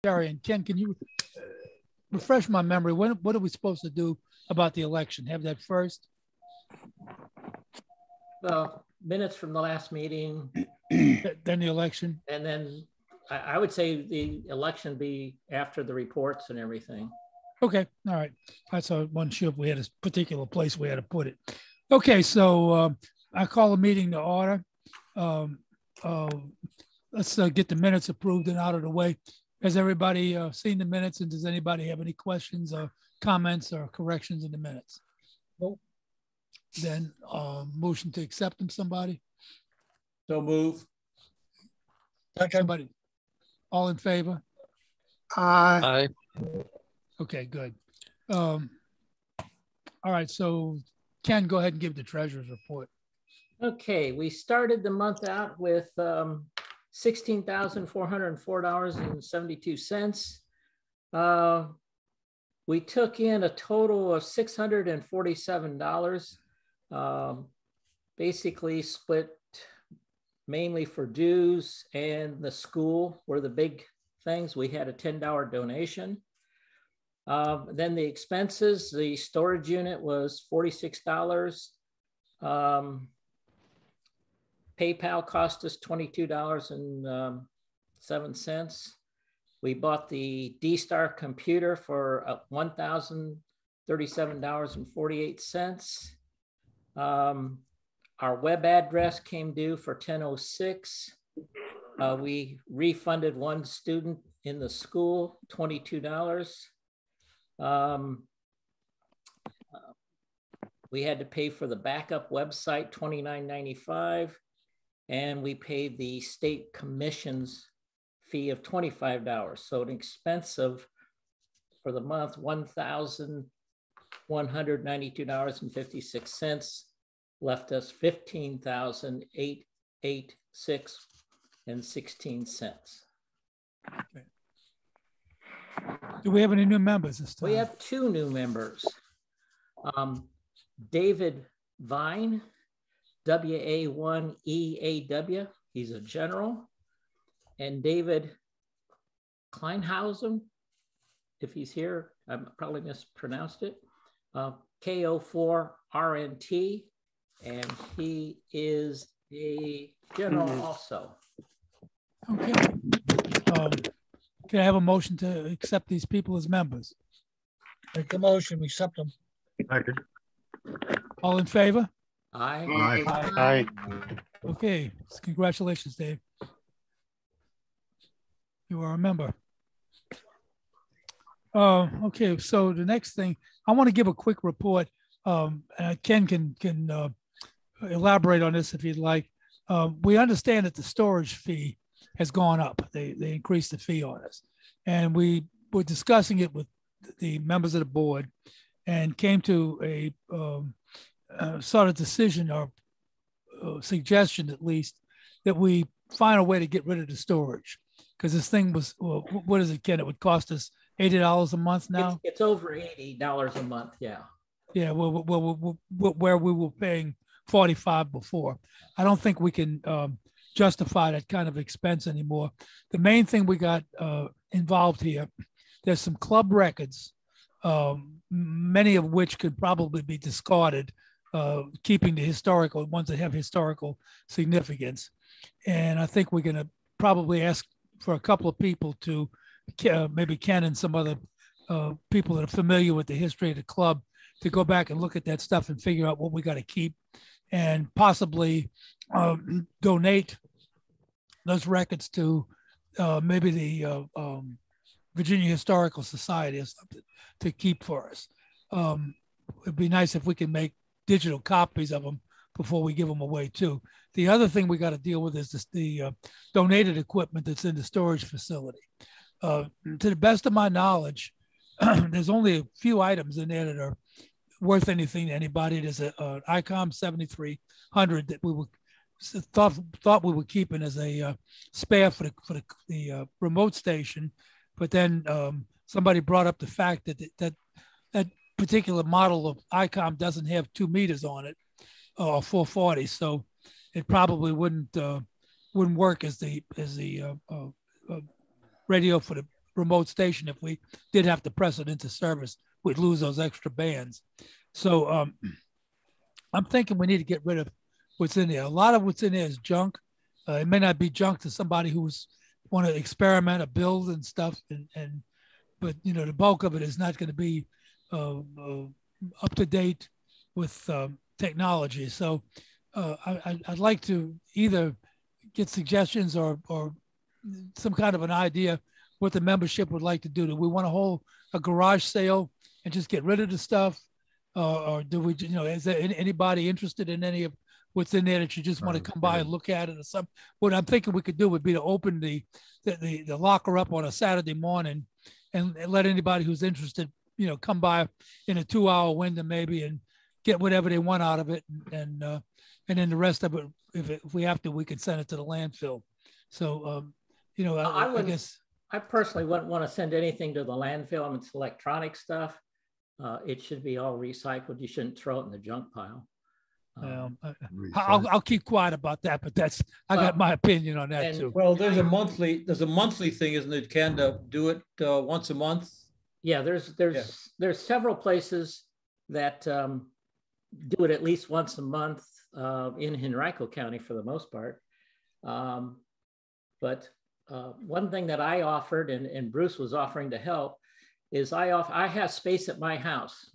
Terry and Ken, can you refresh my memory? What are we supposed to do about the election? Have that first? Minutes from the last meeting. Then the election? And then I would say the election be after the reports and everything. Okay, all right. That's one sure if we had a particular place we had to put it. Okay, so I call the meeting to order. Let's get the minutes approved and out of the way. Has everybody seen the minutes, and does anybody have any questions or comments or corrections in the minutes? Nope. Then motion to accept them, somebody? So move. Somebody, all in favor? Aye. Okay, good. All right, so Ken, go ahead and give the treasurer's report. Okay, we started the month out with $16,404.72. We took in a total of $647, basically split mainly for dues and the school were the big things. We had a $10 donation. Then the expenses, the storage unit was $46. PayPal cost us $22.07. We bought the D-Star computer for $1,037.48. Our web address came due for $10.06. We refunded one student in the school $22. We had to pay for the backup website $29.95, and we paid the state commission's fee of $25. So an expense of, for the month, $1,192.56, left us $15,886.16. Okay. Do we have any new members this time? We have two new members. David Vine, WA1EAW, he's a general. And David Kleinhausen, if he's here, I probably mispronounced it, KO4RNT, and he is a general also. Okay. Can I have a motion to accept these people as members? Make the motion, we accept them. All in favor? Aye. Aye. Okay, congratulations, Dave. You are a member. Okay, so the next thing, I want to give a quick report. Ken can elaborate on this if you'd like. We understand that the storage fee has gone up. They increased the fee on us. And we were discussing it with the members of the board and came to a sort of decision or suggestion, at least, that we find a way to get rid of the storage. Because this thing was, well, what is it, Ken? It would cost us $80 a month now? It's over $80 a month, yeah. Yeah, well, where we were paying $45 before. I don't think we can justify that kind of expense anymore. The main thing we got involved here, there's some club records, many of which could probably be discarded, keeping the historical ones that have historical significance. And I think we're going to probably ask for a couple of people to, maybe Ken and some other people that are familiar with the history of the club, to go back and look at that stuff and figure out what we got to keep, and possibly donate those records to maybe the Virginia Historical Society or something to keep for us. It'd be nice if we can make digital copies of them before we give them away too. The other thing we got to deal with is the donated equipment that's in the storage facility. To the best of my knowledge, there's only a few items in there that are worth anything to anybody. There's an ICOM 7300 that we were thought we were keeping as a spare for the remote station, but then somebody brought up the fact that particular model of ICOM doesn't have 2 meters on it, or 440, so it probably wouldn't work as the radio for the remote station. If we did have to press it into service, we'd lose those extra bands. So I'm thinking we need to get rid of what's in there. A lot of what's in there is junk. It may not be junk to somebody who's want to experiment or build and stuff, but you know, the bulk of it is not going to be up to date with technology. So I'd like to either get suggestions or some kind of an idea what the membership would like to do. Do we want to hold a garage sale and just get rid of the stuff? Or do we, you know, is there anybody interested in any of what's in there that you just want to come by and look at it or something? What I'm thinking we could do would be to open the locker up on a Saturday morning and let anybody who's interested, you know, come by in a 2-hour window maybe and get whatever they want out of it. And then the rest of it, if we have to, we can send it to the landfill. So, you know, I guess. I personally wouldn't want to send anything to the landfill. I mean, it's electronic stuff. It should be all recycled. You shouldn't throw it in the junk pile. I'll keep quiet about that, but I got my opinion on that too. Well, there's a monthly thing, isn't it, Ken, to do it once a month? Yeah, there's several places that do it at least once a month in Henrico County for the most part. But one thing that I offered, and Bruce was offering to help, is I have space at my house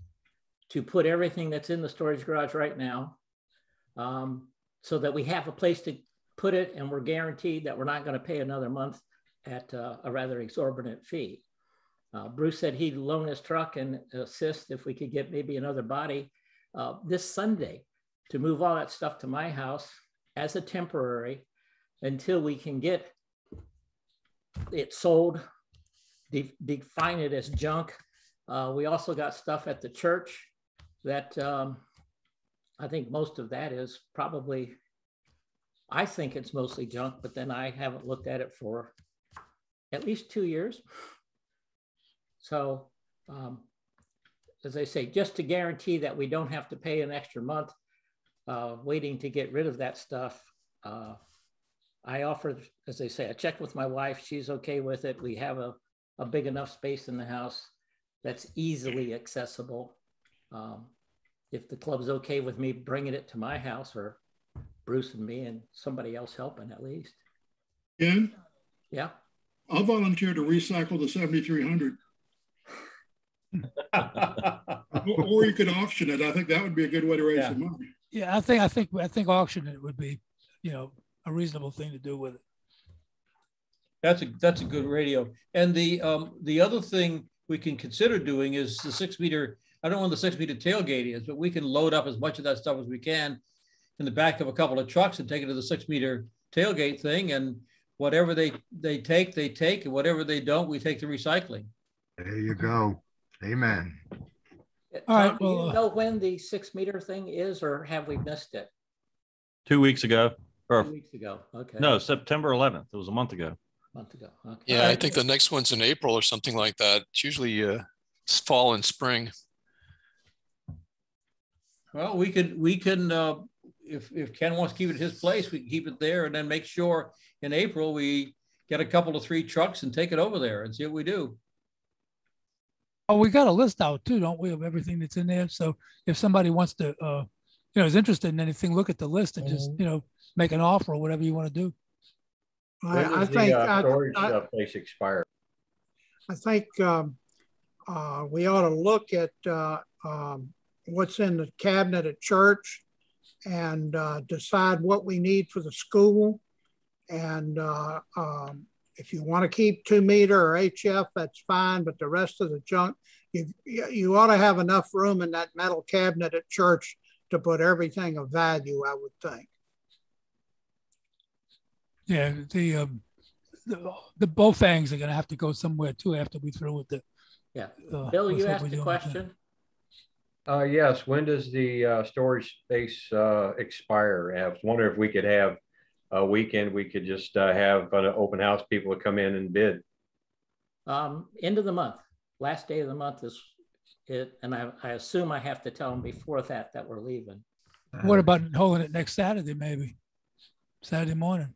to put everything that's in the storage garage right now, so that we have a place to put it, and we're guaranteed that we're not going to pay another month at a rather exorbitant fee. Bruce said he'd loan his truck and assist if we could get maybe another body this Sunday to move all that stuff to my house as a temporary until we can get it sold, define it as junk. We also got stuff at the church that I think most of that is probably, I think it's mostly junk, but then I haven't looked at it for at least 2 years. So as I say, just to guarantee that we don't have to pay an extra month waiting to get rid of that stuff, I offered, as I say, I checked with my wife. She's okay with it. We have a big enough space in the house that's easily accessible. If the club's okay with me bringing it to my house, or Bruce and me and somebody else helping at least. Ken? Yeah. I'll volunteer to recycle the 7,300. Or you could auction it. I think that would be a good way to raise some money. Yeah, I think auction it would be, you know, a reasonable thing to do with it. That's a good radio. And the other thing we can consider doing is the 6 meter. I don't know what the 6 meter tailgate is, but we can load up as much of that stuff as we can in the back of a couple of trucks and take it to the 6 meter tailgate thing. And whatever they take, and whatever they don't, we take the recycling. There you go. Amen. All right. Do you know when the 6 meter thing is, or have we missed it? 2 weeks ago. Or 2 weeks ago. Okay. no, September 11th. It was a month ago. Okay. Yeah, I think the next one's in April or something like that. It's usually fall and spring. Well, we can if Ken wants to keep it at his place, we can keep it there, and then make sure in April we get a couple of 3 trucks and take it over there and see what we do. Oh, we got a list out too, don't we, of everything that's in there? So if somebody wants to, you know, is interested in anything, look at the list and just, you know, make an offer or whatever you want to do. I think storage place expire. I think we ought to look at what's in the cabinet at church and decide what we need for the school. And if you want to keep 2 meter or HF, that's fine, but the rest of the junk, you ought to have enough room in that metal cabinet at church to put everything of value, I would think. Yeah, the Bofangs are going to have to go somewhere too after we through with the. Yeah, Bill, you asked a question. Yes, when does the storage space expire? I was wondering if we could have a weekend, we could just have an open house, people to come in and bid. End of the month, last day of the month is it, and I assume I have to tell them before that we're leaving. What about holding it next Saturday, maybe Saturday morning?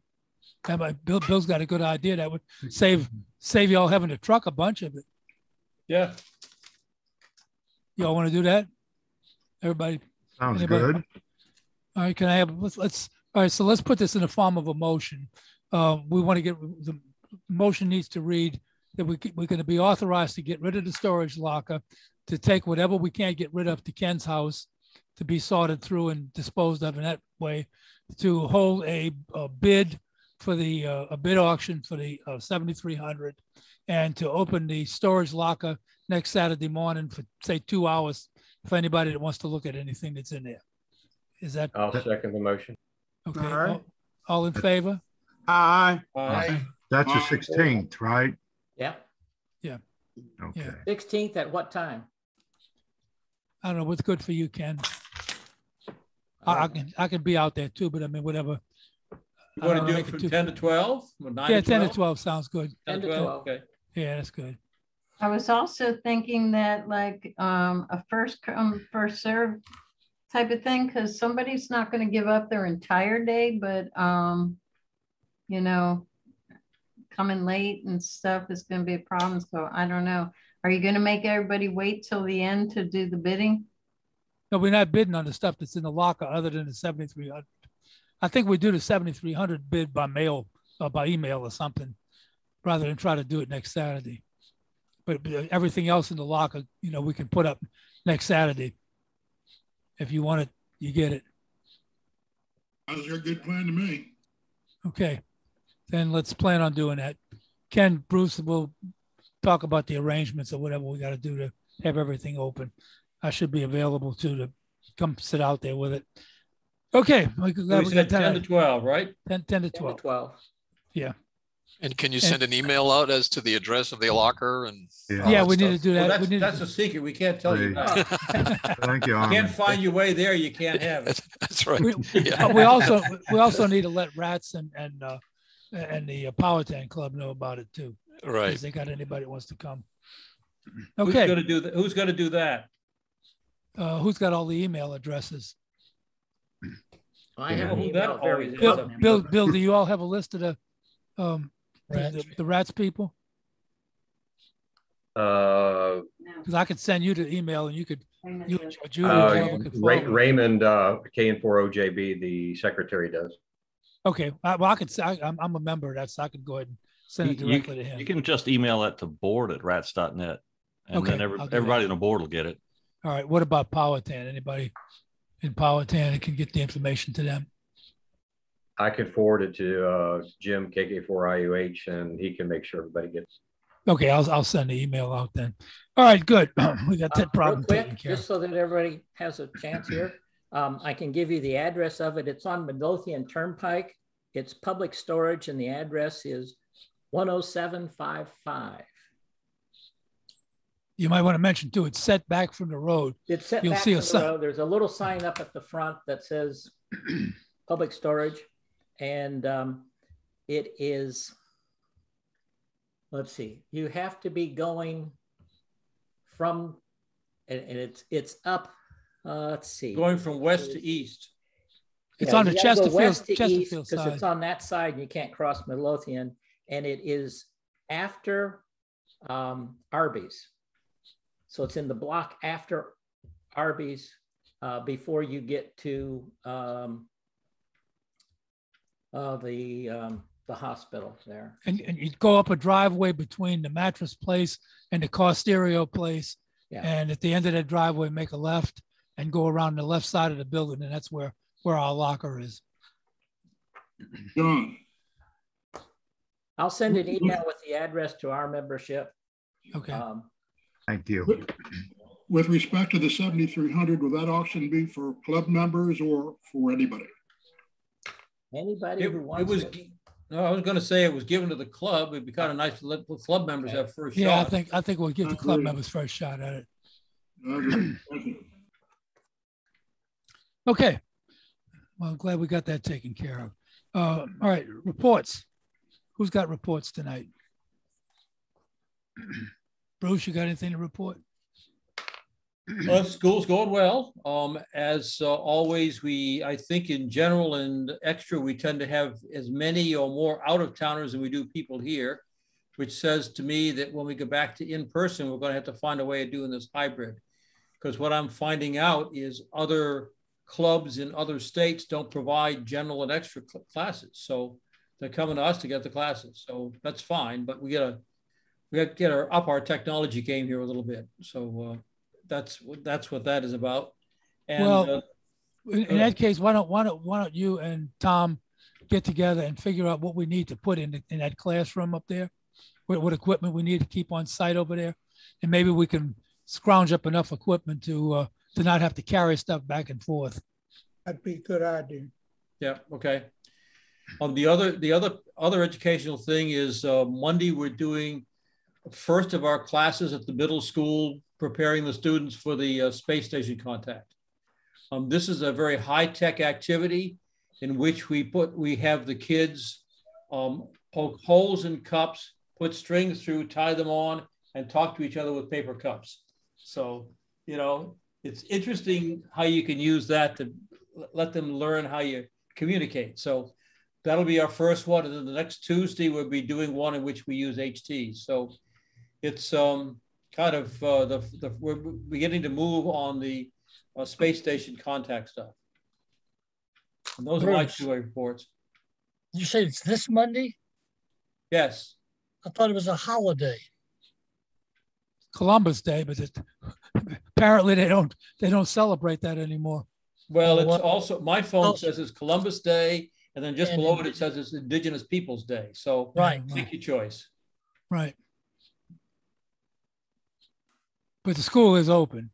Bill's got a good idea. That would save y'all having to truck a bunch of it. Yeah. Y'all want to do that? Everybody? Sounds anybody? good. All right, can I have, all right, so let's put this in the form of a motion. We want to get, the motion needs to read that we're going to be authorized to get rid of the storage locker, to take whatever we can't get rid of to Ken's house, to be sorted through and disposed of in that way, to hold a bid for the, a bid auction for the 7,300, and to open the storage locker next Saturday morning for, say, 2 hours for anybody that wants to look at anything that's in there. Is that? I'll second the motion. Okay. All right. All in favor? Aye. That's the 16th, right? Yeah. Yeah. Okay. Yeah. 16th at what time? I don't know what's good for you, Ken. I can be out there too, but I mean, whatever. You want to do it from 10 to 12? Or 9 Yeah, to 12? 10 to 12 sounds good. 10 to 12. Okay. Yeah, that's good. I was also thinking that like a first come, first serve type of thing, because somebody's not going to give up their entire day, but you know, coming late and stuff is going to be a problem. So I don't know. Are you going to make everybody wait till the end to do the bidding? No, we're not bidding on the stuff that's in the locker other than the 7,300. I think we do the 7,300 bid by mail or by email or something, rather than try to do it next Saturday. But everything else in the locker, you know, we can put up next Saturday. If you want it, you get it. Sounds like a good plan to me. Okay, then let's plan on doing that. Ken, Bruce will talk about the arrangements or whatever we got to do to have everything open. I should be available too to come sit out there with it. Okay. We said 10 to 12, right? 10 to 10 to 12. 12. Yeah. And can you send an email out as to the address of the locker? And Yeah, we need to do that. Well, that's a secret. We can't tell you that. Thank you. You can't find your way there. You can't have it. That's right. We also need to let Rats and the Power Tank Club know about it too. Right. If they got anybody that wants to come. Who's Okay. going to do that? Who's going to do that? Who's got all the email addresses? I have an Well, email that very always good. is. Bill, do you all have a list of the Rats people? Because I could send you the email and you could, you or Judy or whoever could forward it. Raymond KN4OJB, the secretary, does. Okay, well, I could say I'm a member of that, so I could go ahead and send it directly to him. You can just email that to board@rats.net, and then everybody on the board will get it. All right. What about Powhatan? Anybody in Powhatan can get the information to them? I could forward it to Jim KK4IUH, and he can make sure everybody gets. Okay, I'll send the email out then. All right, good. We got that problem Real quick, taken care of. just so that everybody has a chance here. I can give you the address of it. It's on Midlothian Turnpike. It's public storage, and the address is 10755. You might want to mention too, it's set back from the road. It's set You'll back see from a the sign. road. There's a little sign up at the front that says public storage. And it is, let's see, you have to be going from, and it's up, let's see. Going from west to east. It's on the you gotta go west to Chesterfield east because side. it's on that side and you can't cross Midlothian. And it is after Arby's. So it's in the block after Arby's before you get to the hospital there. And you go up a driveway between the mattress place and the car stereo place. Yeah. And at the end of that driveway, make a left and go around the left side of the building. And that's where our locker is. John, I'll send an email with the address to our membership. Okay. Thank you. with respect to the 7,300, will that auction be for club members or for anybody? Anybody who wants it. No, I was going to say it was given to the club. It'd be kind of nice to let the club members have first Yeah, shot. I think we'll give the club members first shot at it. I agree. Thank you. Okay. Well, I'm glad we got that taken care of. All right, reports. Who's got reports tonight? Bruce, you got anything to report? Well, school's going well. As always, I think in general and extra, we tend to have as many or more out-of-towners than we do people here, which says to me that when we go back to in-person, we're going to have to find a way of doing this hybrid. Because what I'm finding out is other clubs in other states don't provide general and extra classes. So they're coming to us to get the classes. So that's fine, but we got to get up our technology game here a little bit. So that's what that is about. And well, in that case, why don't you and Tom get together and figure out what we need to put in that classroom up there, what equipment we need to keep on site over there, and maybe we can scrounge up enough equipment to not have to carry stuff back and forth. That'd be a good idea. Yeah. Okay. The other educational thing is Monday we're doing first of our classes at the middle school, preparing the students for the space station contact. This is a very high-tech activity in which we have the kids poke holes in cups, put strings through, tie them on, and talk to each other with paper cups. So, it's interesting how you can use that to let them learn how you communicate. So that'll be our first one. And then the next Tuesday, we'll be doing one in which we use HT. So it's kind of we're beginning to move on the space station contact stuff. And those are my two reports. Did you say it's this Monday? Yes. I thought it was a holiday. Columbus Day, but apparently they don't celebrate that anymore. Well, it's also, my phone says it's Columbus Day, and then just below it says it's Indigenous Peoples Day. So right, make your choice. Right. But the school is open,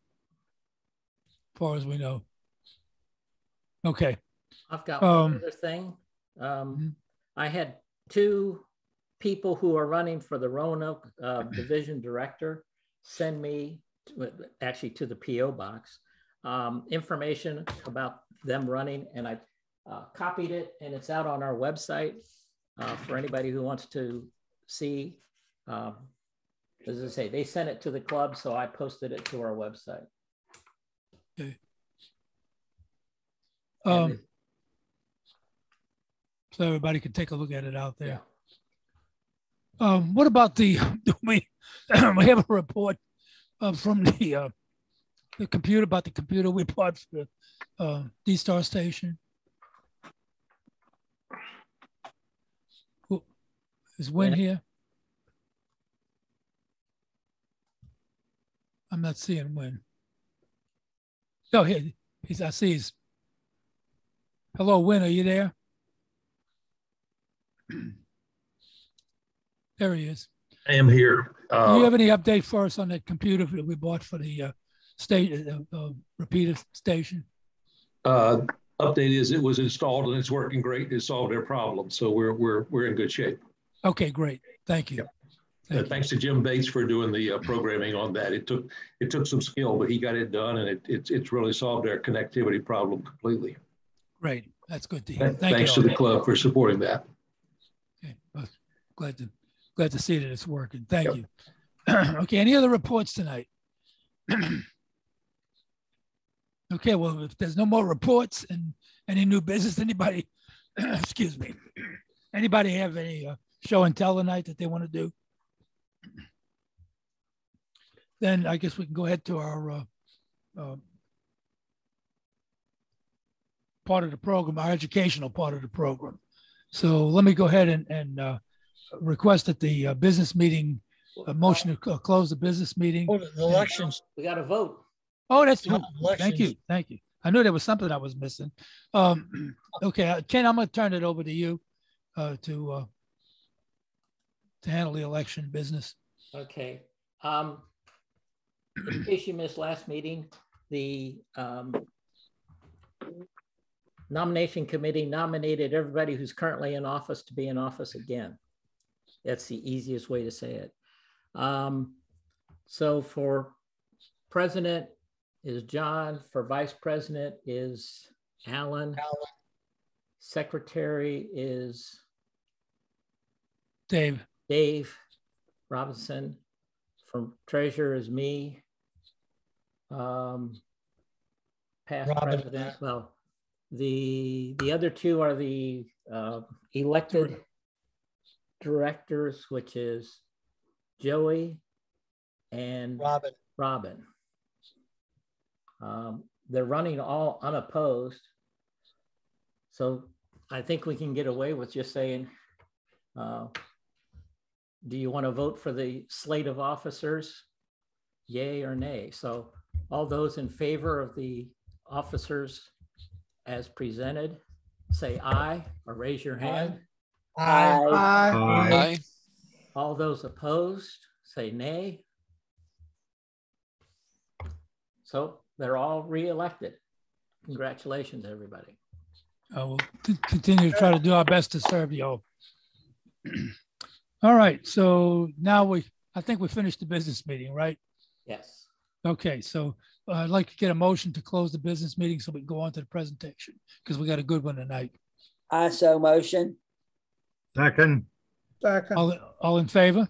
as far as we know. Okay. I've got one other thing. I had two people who are running for the Roanoke Division Director send me, actually to the PO box, information about them running, and I copied it, and it's out on our website for anybody who wants to see. As I say, they sent it to the club, so I posted it to our website. Okay. So everybody can take a look at it out there. Yeah. What about we have a report from the computer about the computer we bought for the D-Star station. Is Win here? I'm not seeing Win. Oh, I see he's. Hello, Win, are you there? There he is. I am here. Do you have any update for us on that computer that we bought for the repeater station? Update is it was installed and it's working great. It solved their problem, so we're in good shape. Okay, great. Thank you. Yep. Thanks to Jim Bates for doing the programming on that. It took some skill, but he got it done, and it's really solved our connectivity problem completely. Great. That's good to hear. Thanks to the club for supporting that. Okay. Well, glad to see that it's working. Thank you. Okay. Any other reports tonight? Okay. Well, if there's no more reports and any new business, anybody, excuse me, anybody have any show and tell tonight that they want to do? Then I guess we can go ahead to our part of the program, our educational part of the program. So let me go ahead and request that the business meeting, motion to close the business meeting. Oh, the elections. We got to vote. Oh, that's true. Thank you. Thank you. I knew there was something I was missing. Okay, Ken, I'm going to turn it over to you to handle the election business. Okay. In case you missed last meeting, the nomination committee nominated everybody who's currently in office to be in office again. That's the easiest way to say it. So for president is John, for vice president is Alan. Secretary is Dave Robinson. For treasurer is me. Past Robin. president. Well, the other two are the elected directors, which is Joey and Robin. They're running all unopposed. So I think we can get away with just saying, do you want to vote for the slate of officers? Yay or nay? So all those in favor of the officers as presented, say aye or raise your hand. Aye. Aye. Aye. All those opposed, say nay. So they're all re-elected. Congratulations, everybody. We'll continue to try to do our best to serve you all. All right, so now I think we finished the business meeting, right? Yes. Okay, so I'd like to get a motion to close the business meeting so we can go on to the presentation because we got a good one tonight. I so motion. Second. Second. All in favor?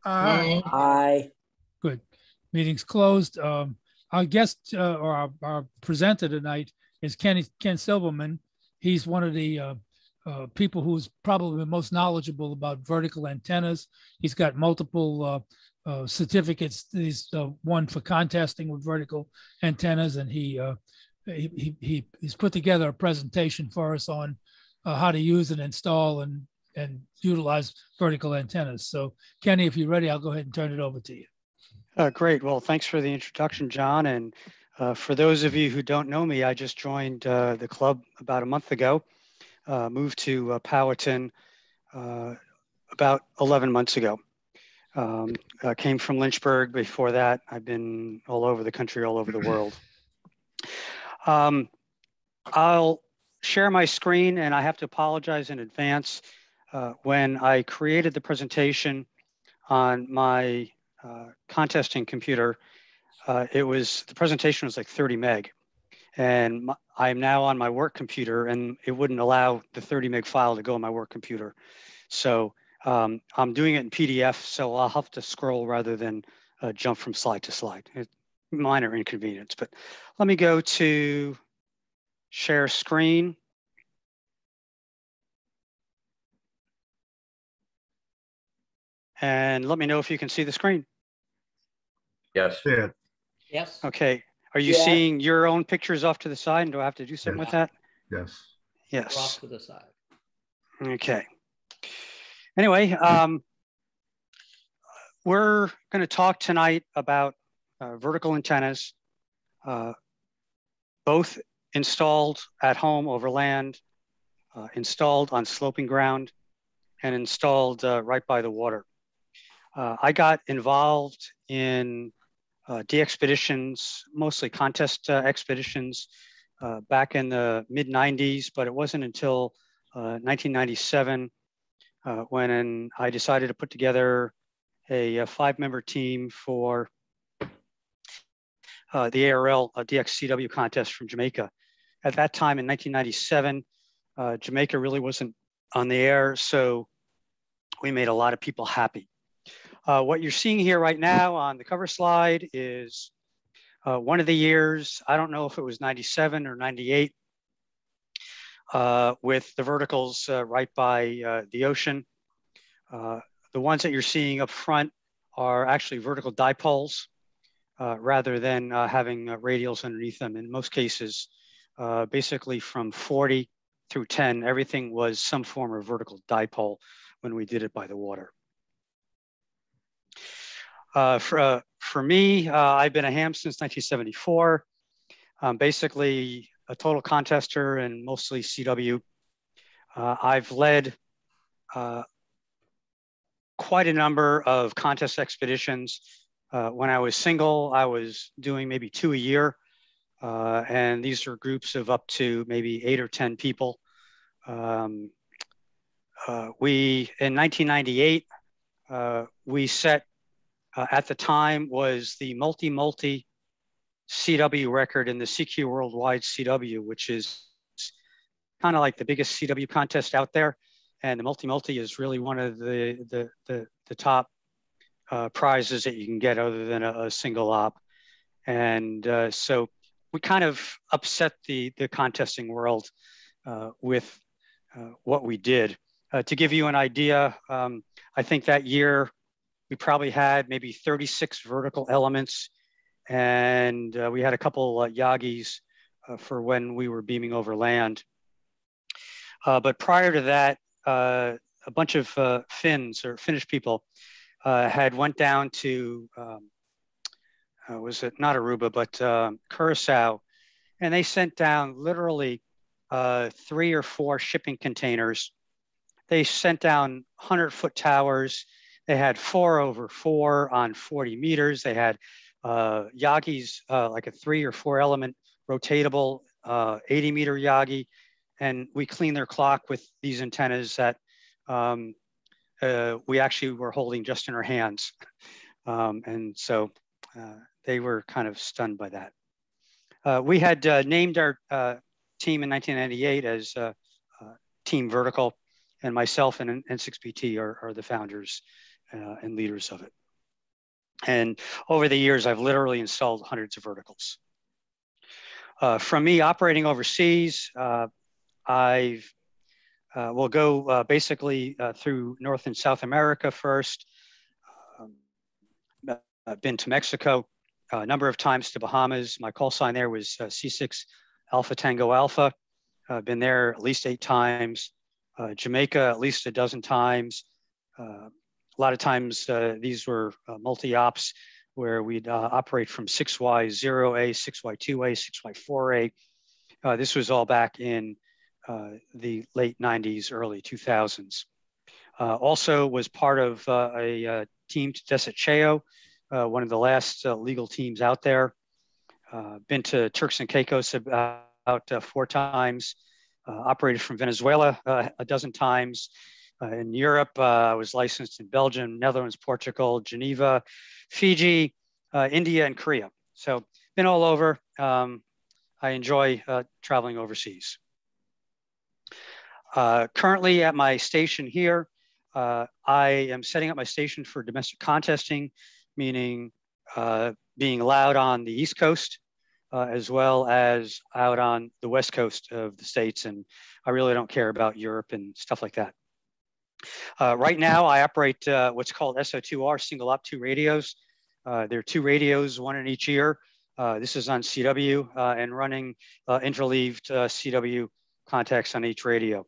Aye. Aye. Good. Meeting's closed. Our guest or our presenter tonight is Ken Silverman. He's one of the people who's probably the most knowledgeable about vertical antennas. He's got multiple certificates. He's won for contesting with vertical antennas, and he's put together a presentation for us on how to use and install and utilize vertical antennas. So Kenny, if you're ready, I'll go ahead and turn it over to you. Great. Well, thanks for the introduction, John. And for those of you who don't know me, I just joined the club about a month ago, moved to Powhatan about 11 months ago. Came from Lynchburg. Before that, I've been all over the country, all over the world. I'll share my screen, and I have to apologize in advance. When I created the presentation on my contesting computer, the presentation was like 30 meg, and I'm now on my work computer, and it wouldn't allow the 30 meg file to go on my work computer. So I'm doing it in PDF, so I'll have to scroll rather than jump from slide to slide. Minor inconvenience, but let me go to share screen. And let me know if you can see the screen. Yes. Yeah. Yes. Okay. Are you seeing your own pictures off to the side? And do I have to do something with that? Yes. Yes. Off to the side. Okay. Anyway, we're going to talk tonight about vertical antennas, both installed at home over land, installed on sloping ground, and installed right by the water. I got involved in de-expeditions, mostly contest expeditions, back in the mid 90s, but it wasn't until 1997 when I decided to put together a 5-member team for the ARL DXCW contest from Jamaica. At that time in 1997, Jamaica really wasn't on the air, so we made a lot of people happy. What you're seeing here right now on the cover slide is one of the years, I don't know if it was 97 or 98, with the verticals right by the ocean. The ones that you're seeing up front are actually vertical dipoles rather than having radials underneath them. In most cases, basically from 40 through 10, everything was some form of vertical dipole when we did it by the water. For me, I've been a ham since 1974. Basically a total contester and mostly CW. I've led quite a number of contest expeditions. When I was single, I was doing maybe 2 a year. And these are groups of up to maybe 8 or 10 people. In 1998, we set, at the time, was the multi CW record in the CQ Worldwide CW, which is kind of like the biggest CW contest out there. And the multi is really one of the top prizes that you can get other than a single op. And so we kind of upset the contesting world with what we did. To give you an idea, I think that year we probably had maybe 36 vertical elements, and we had a couple Yagis for when we were beaming over land. But prior to that, a bunch of Finns or Finnish people had went down to, was it not Aruba, but Curacao, and they sent down literally 3 or 4 shipping containers. They sent down 100-foot towers. They had 4x4 on 40 meters. They had Yagis, like a 3 or 4 element rotatable 80-meter Yagi. And we cleaned their clock with these antennas that we actually were holding just in our hands. And so they were kind of stunned by that. We had named our team in 1998 as Team Vertical, and myself and N6PT are the founders and leaders of it. And over the years, I've literally installed hundreds of verticals. From me operating overseas, I will go basically through North and South America first. I've been to Mexico a number of times, to Bahamas. My call sign there was C6 Alpha Tango Alpha. I've been there at least 8 times. Jamaica at least a dozen times. A lot of times these were multi-ops where we'd operate from 6Y0A, 6Y2A, 6Y4A. This was all back in the late 90s, early 2000s. Also was part of a team to Desecheo, one of the last legal teams out there. Been to Turks and Caicos about 4 times. Operated from Venezuela a dozen times. In Europe, I was licensed in Belgium, Netherlands, Portugal, Geneva, Fiji, India, and Korea. So been all over. I enjoy traveling overseas. Currently at my station here, I am setting up my station for domestic contesting, meaning being allowed on the East Coast, as well as out on the West Coast of the States. And I really don't care about Europe and stuff like that. Right now, I operate what's called SO2R, single op 2 radios. There are 2 radios, 1 in each ear. This is on CW and running interleaved CW contacts on each radio.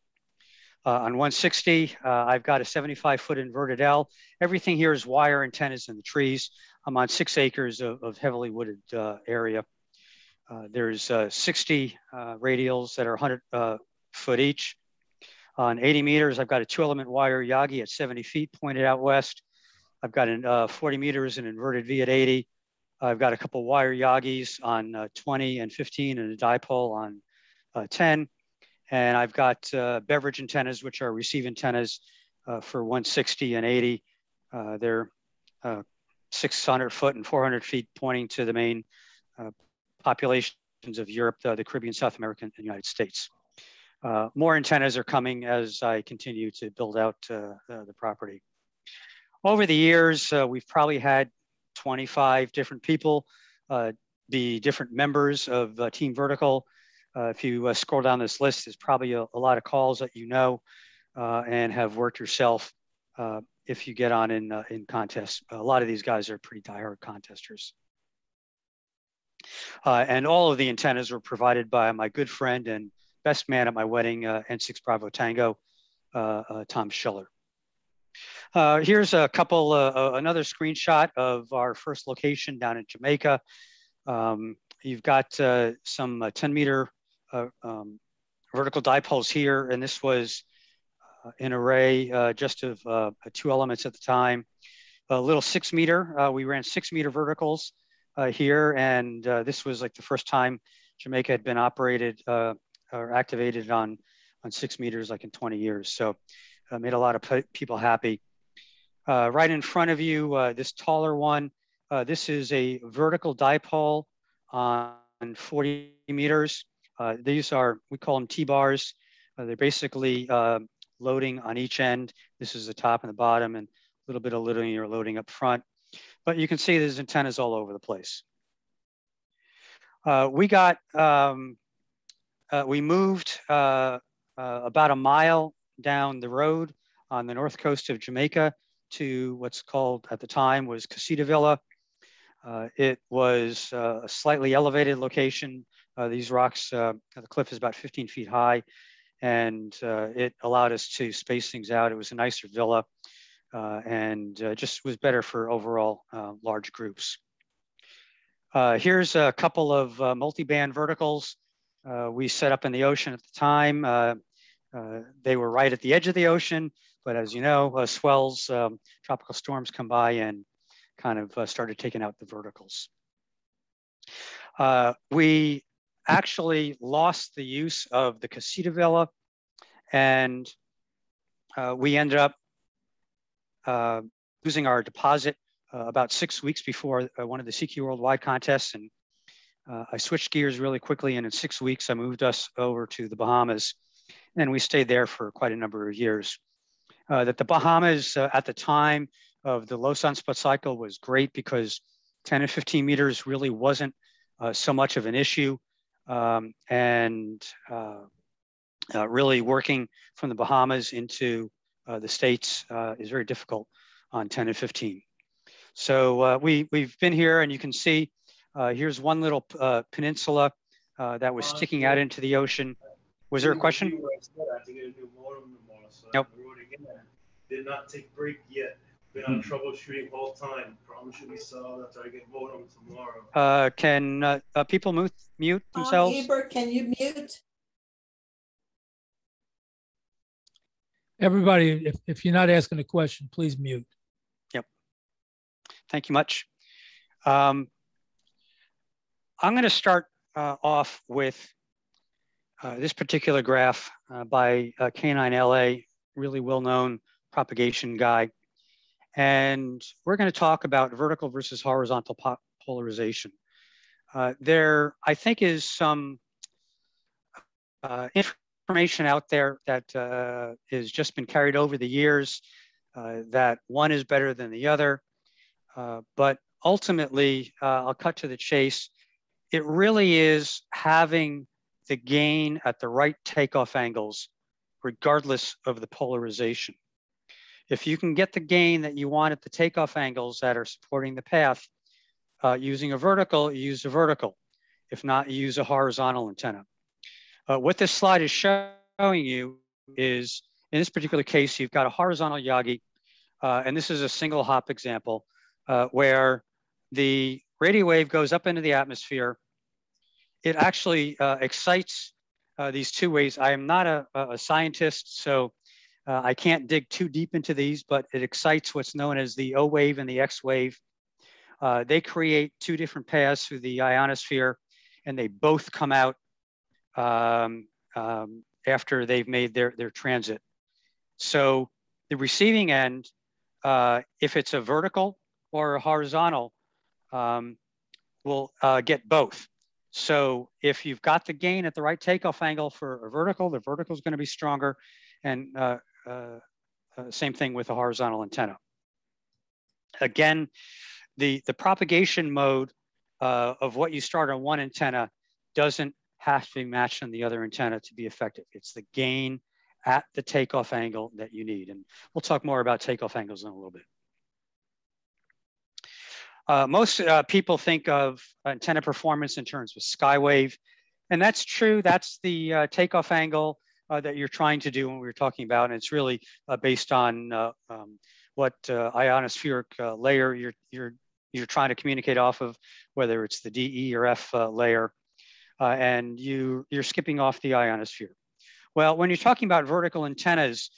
On 160, I've got a 75-foot inverted L. Everything here is wire antennas in the trees. I'm on 6 acres of heavily wooded area. There's 60 radials that are 100 foot each. On 80 meters, I've got a 2-element wire Yagi at 70 feet pointed out west. I've got 40 meters an inverted V at 80. I've got a couple wire Yagis on 20 and 15 and a dipole on 10. And I've got beverage antennas, which are receive antennas for 160 and 80. They're 600 foot and 400 feet pointing to the main populations of Europe, the Caribbean, South America, and the United States. More antennas are coming as I continue to build out the property. Over the years, we've probably had 25 different people be different members of Team Vertical. If you scroll down this list, there's probably a lot of calls that you know and have worked yourself if you get on in contests. A lot of these guys are pretty diehard contesters. And all of the antennas were provided by my good friend and best man at my wedding, N6 Bravo Tango, Tom Schiller. Here's a couple, another screenshot of our first location down in Jamaica. You've got some 10-meter vertical dipoles here, and this was an array just of 2 elements at the time. A little 6-meter, we ran 6-meter verticals here, and this was like the first time Jamaica had been operated or activated on 6 meters like in 20 years. So made a lot of people happy. Right in front of you, this taller one, this is a vertical dipole on 40 meters. These are, we call them T-bars. They're basically loading on each end. This is the top and the bottom, and a little bit of linear loading up front. But you can see there's antennas all over the place. We moved about a mile down the road on the north coast of Jamaica to what's called at the time was Casita Villa. It was a slightly elevated location. These rocks, the cliff is about 15 feet high, and it allowed us to space things out. It was a nicer villa and just was better for overall large groups. Here's a couple of multi-band verticals we set up in the ocean at the time. They were right at the edge of the ocean, but as you know, swells, tropical storms come by and kind of started taking out the verticals. We actually lost the use of the Casita Villa, and we ended up losing our deposit about 6 weeks before one of the CQ Worldwide contests. And I switched gears really quickly, and in 6 weeks, I moved us over to the Bahamas, and we stayed there for quite a number of years. That the Bahamas at the time of the low sunspot cycle was great because 10 and 15 meters really wasn't so much of an issue. Really working from the Bahamas into the States is very difficult on 10 and 15. So we've been here, and you can see here's one little peninsula that was sticking out into the ocean. Was there a question? Nope. Did not take break yet. Been on troubleshooting all time. Promise you be solved after I get modem tomorrow. Can people mute themselves? Ebert, can you mute? Everybody, if you're not asking a question, please mute. Yep. Thank you much. I'm going to start off with this particular graph by K9 LA, really well-known propagation guy. And we're going to talk about vertical versus horizontal polarization. There, I think, is some information out there that has just been carried over the years that one is better than the other. But ultimately, I'll cut to the chase. It really is having the gain at the right takeoff angles, regardless of the polarization. If you can get the gain that you want at the takeoff angles that are supporting the path, using a vertical, you use a vertical. If not, you use a horizontal antenna. What this slide is showing you is, in this particular case, you've got a horizontal Yagi, and this is a single hop example where the radio wave goes up into the atmosphere. It actually excites these two waves. I am not a scientist, so I can't dig too deep into these, but it excites what's known as the O wave and the X wave. They create two different paths through the ionosphere, and they both come out after they've made their transit. So the receiving end, if it's a vertical or a horizontal, will get both. So if you've got the gain at the right takeoff angle for a vertical, the vertical is going to be stronger, and same thing with a horizontal antenna. Again, the propagation mode of what you start on one antenna doesn't have to be matched on the other antenna to be effective. It's the gain at the takeoff angle that you need. And we'll talk more about takeoff angles in a little bit. Most people think of antenna performance in terms of skywave, and that's true. That's the takeoff angle that you're trying to do when we were talking about, and it's really based on what ionospheric layer you're trying to communicate off of, whether it's the D, E, or F layer, and you're skipping off the ionosphere. Well, when you're talking about vertical antennas,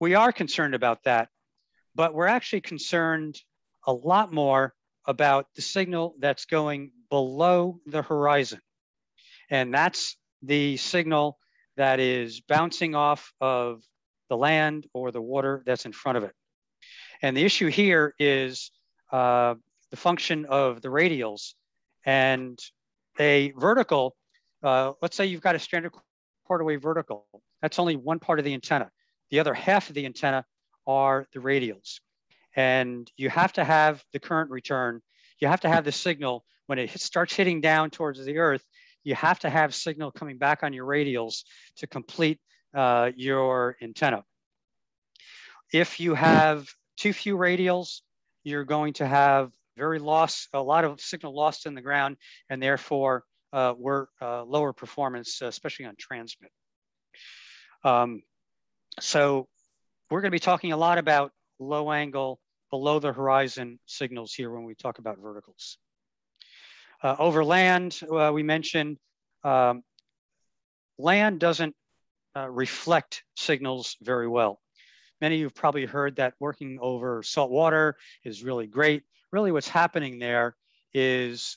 we are concerned about that, but we're actually concerned a lot more about the signal that's going below the horizon. And that's the signal that is bouncing off of the land or the water that's in front of it. And the issue here is the function of the radials. And a vertical, let's say you've got a standard quarter wave vertical. That's only one part of the antenna. The other half of the antenna are the radials. And you have to have the current return you have to have the signal when it starts hitting down towards the Earth. You have to have signal coming back on your radials to complete your antenna. If you have too few radials, you're going to have a lot of signal lost in the ground, and therefore lower performance, especially on transmit. So we're going to be talking a lot about low angle, below the horizon signals here when we talk about verticals. Over land, we mentioned land doesn't reflect signals very well. Many of you have probably heard that working over salt water is really great. Really what's happening there is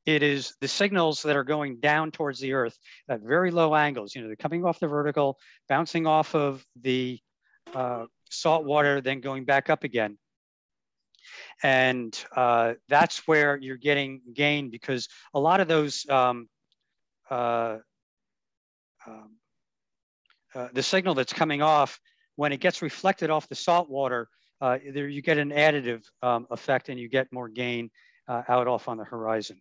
it is the signals that are going down towards the Earth at very low angles. You know, they're coming off the vertical, bouncing off of the salt water, then going back up again. And that's where you're getting gain, because a lot of those, the signal that's coming off, when it gets reflected off the salt water, there you get an additive effect, and you get more gain out off on the horizon.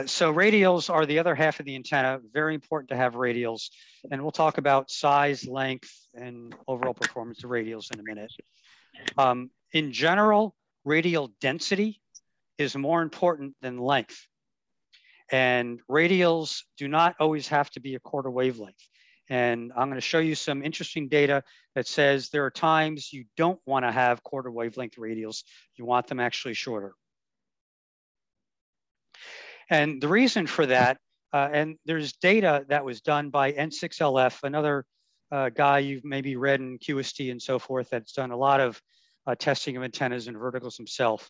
So radials are the other half of the antenna. Very important to have radials. And we'll talk about size, length, and overall performance of radials in a minute. In general, radial density is more important than length. And radials do not always have to be a quarter wavelength. And I'm going to show you some interesting data that says there are times you don't want to have quarter wavelength radials. You want them actually shorter. And the reason for that, and there's data that was done by N6LF, another guy you've maybe read in QST and so forth, that's done a lot of testing of antennas and verticals himself,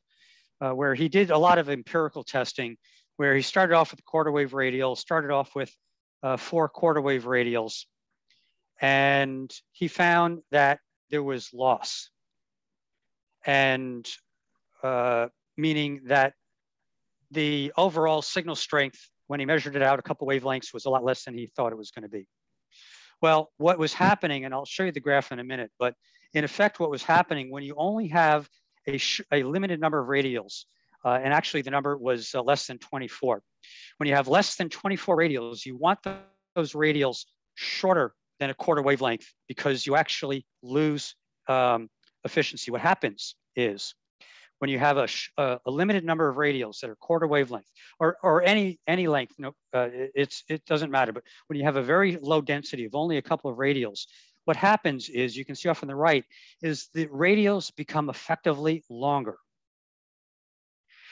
where he did a lot of empirical testing, where he started off with a quarter wave radial, started off with 4 quarter wave radials, and he found that there was loss. And meaning that the overall signal strength, when he measured it out a couple wavelengths, was a lot less than he thought it was going to be. Well, what was happening, and I'll show you the graph in a minute, but in effect, what was happening when you only have a limited number of radials, and actually the number was less than 24. When you have less than 24 radials, you want those radials shorter than a quarter wavelength, because you actually lose efficiency. What happens is, when you have a limited number of radials that are quarter wavelength, or any length, it doesn't matter. But when you have a very low density of only a couple of radials, what happens is, you can see off on the right, is the radials become effectively longer.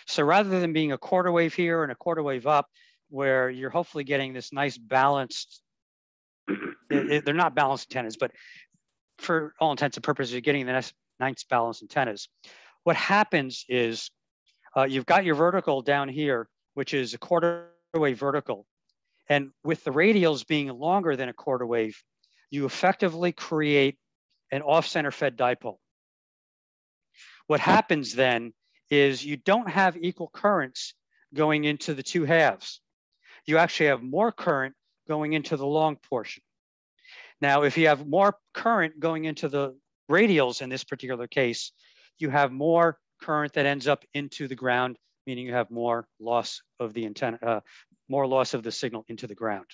So rather than being a quarter wave here and a quarter wave up, where you're hopefully getting this nice balanced, they're not balanced antennas, but for all intents and purposes, you're getting the nice balanced antennas. What happens is you've got your vertical down here, which is a quarter wave vertical. And with the radials being longer than a quarter wave, you effectively create an off-center fed dipole. What happens then is you don't have equal currents going into the two halves. You actually have more current going into the long portion. Now, if you have more current going into the radials in this particular case, you have more current that ends up into the ground, meaning you have more loss of the antenna, more loss of the signal into the ground.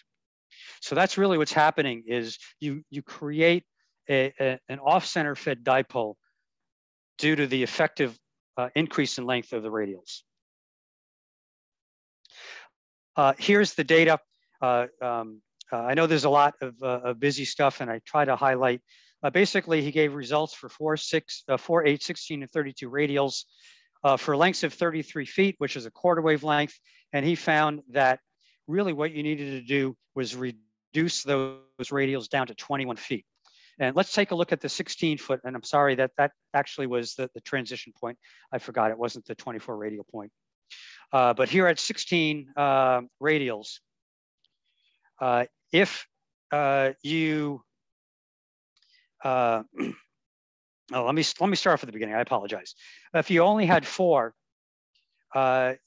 So that's really what's happening, is you create an off-center fed dipole due to the effective increase in length of the radials. Here's the data. I know there's a lot of busy stuff, and I try to highlight. Basically, he gave results for 4, 8, 16, and 32 radials for lengths of 33 feet, which is a quarter wave length. And he found that really what you needed to do was reduce those radials down to 21 feet. And let's take a look at the 16 foot. And I'm sorry, that actually was the transition point. I forgot, it wasn't the 24 radial point. But here at 16 radials, if you let me start off at the beginning. I apologize. If you only had 4,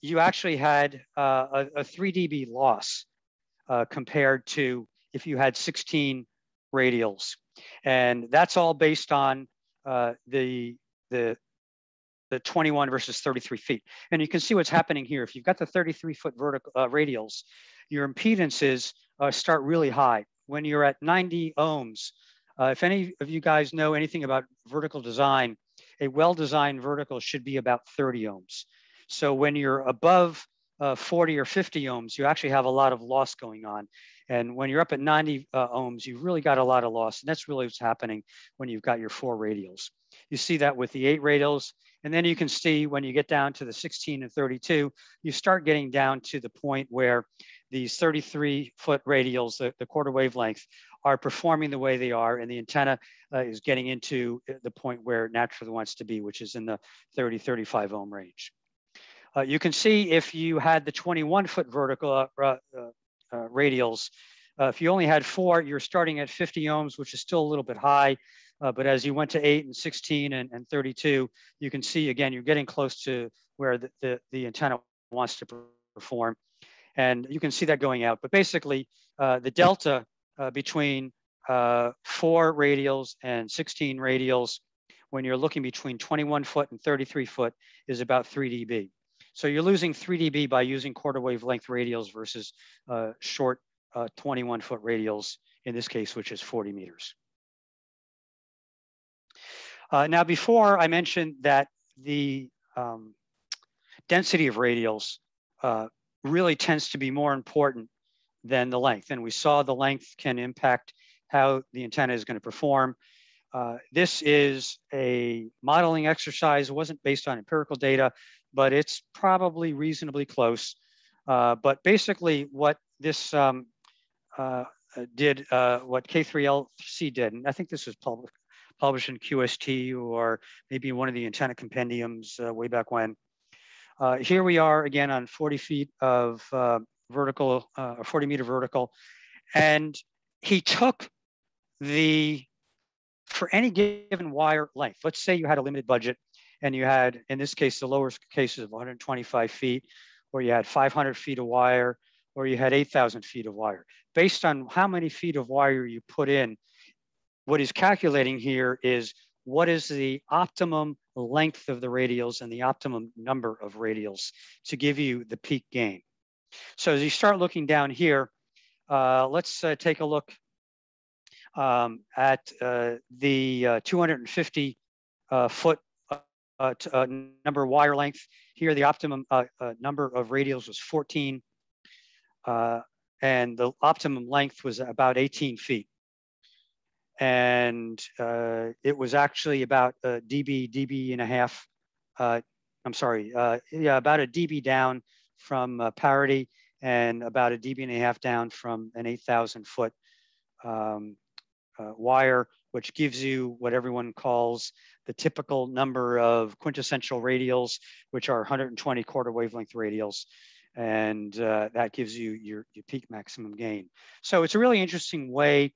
you actually had a 3 dB loss compared to if you had 16 radials, and that's all based on the the 21 versus 33 feet. And you can see what's happening here. If you've got the 33-foot vertical radials, your impedances start really high. When you're at 90 ohms, if any of you guys know anything about vertical design, a well-designed vertical should be about 30 ohms. So when you're above 40 or 50 ohms, you actually have a lot of loss going on. And when you're up at 90 ohms, you've really got a lot of loss. And that's really what's happening when you've got your 4 radials. You see that with the 8 radials. And then you can see when you get down to the 16 and 32, you start getting down to the point where these 33-foot radials, the quarter wavelength, are performing the way they are. And the antenna is getting into the point where it naturally wants to be, which is in the 30, 35 ohm range. You can see if you had the 21-foot vertical radials, if you only had 4, you're starting at 50 ohms, which is still a little bit high. But as you went to 8 and 16 and 32, you can see, again, you're getting close to where the antenna wants to perform. And you can see that going out. But basically, the delta between 4 radials and 16 radials, when you're looking between 21 foot and 33 foot, is about 3 dB. So you're losing 3 dB by using quarter wavelength radials versus short 21-foot radials, in this case, which is 40 meters. Now, before I mentioned that the density of radials really tends to be more important than the length. And we saw the length can impact how the antenna is going to perform. This is a modeling exercise. It wasn't based on empirical data, but it's probably reasonably close. But basically what this did, what K3LC did, and I think this was published in QST or maybe one of the antenna compendiums way back when. Here we are again on 40 feet of vertical, 40 meter vertical. And he took for any given wire length, let's say you had a limited budget and you had, in this case, the lowest cases of 125 feet, or you had 500 feet of wire, or you had 8,000 feet of wire. Based on how many feet of wire you put in, what he's calculating here is what is the optimum length of the radials and the optimum number of radials to give you the peak gain. So as you start looking down here, let's take a look at the 250 foot number of wire length. Here, the optimum number of radials was 14, and the optimum length was about 18 feet. And it was actually about a dB and a half. I'm sorry, yeah, about a dB down from parity and about a dB and a half down from an 8,000 foot wire, which gives you what everyone calls the typical number of quintessential radials, which are 120 quarter wavelength radials. And that gives you your peak maximum gain. So it's a really interesting way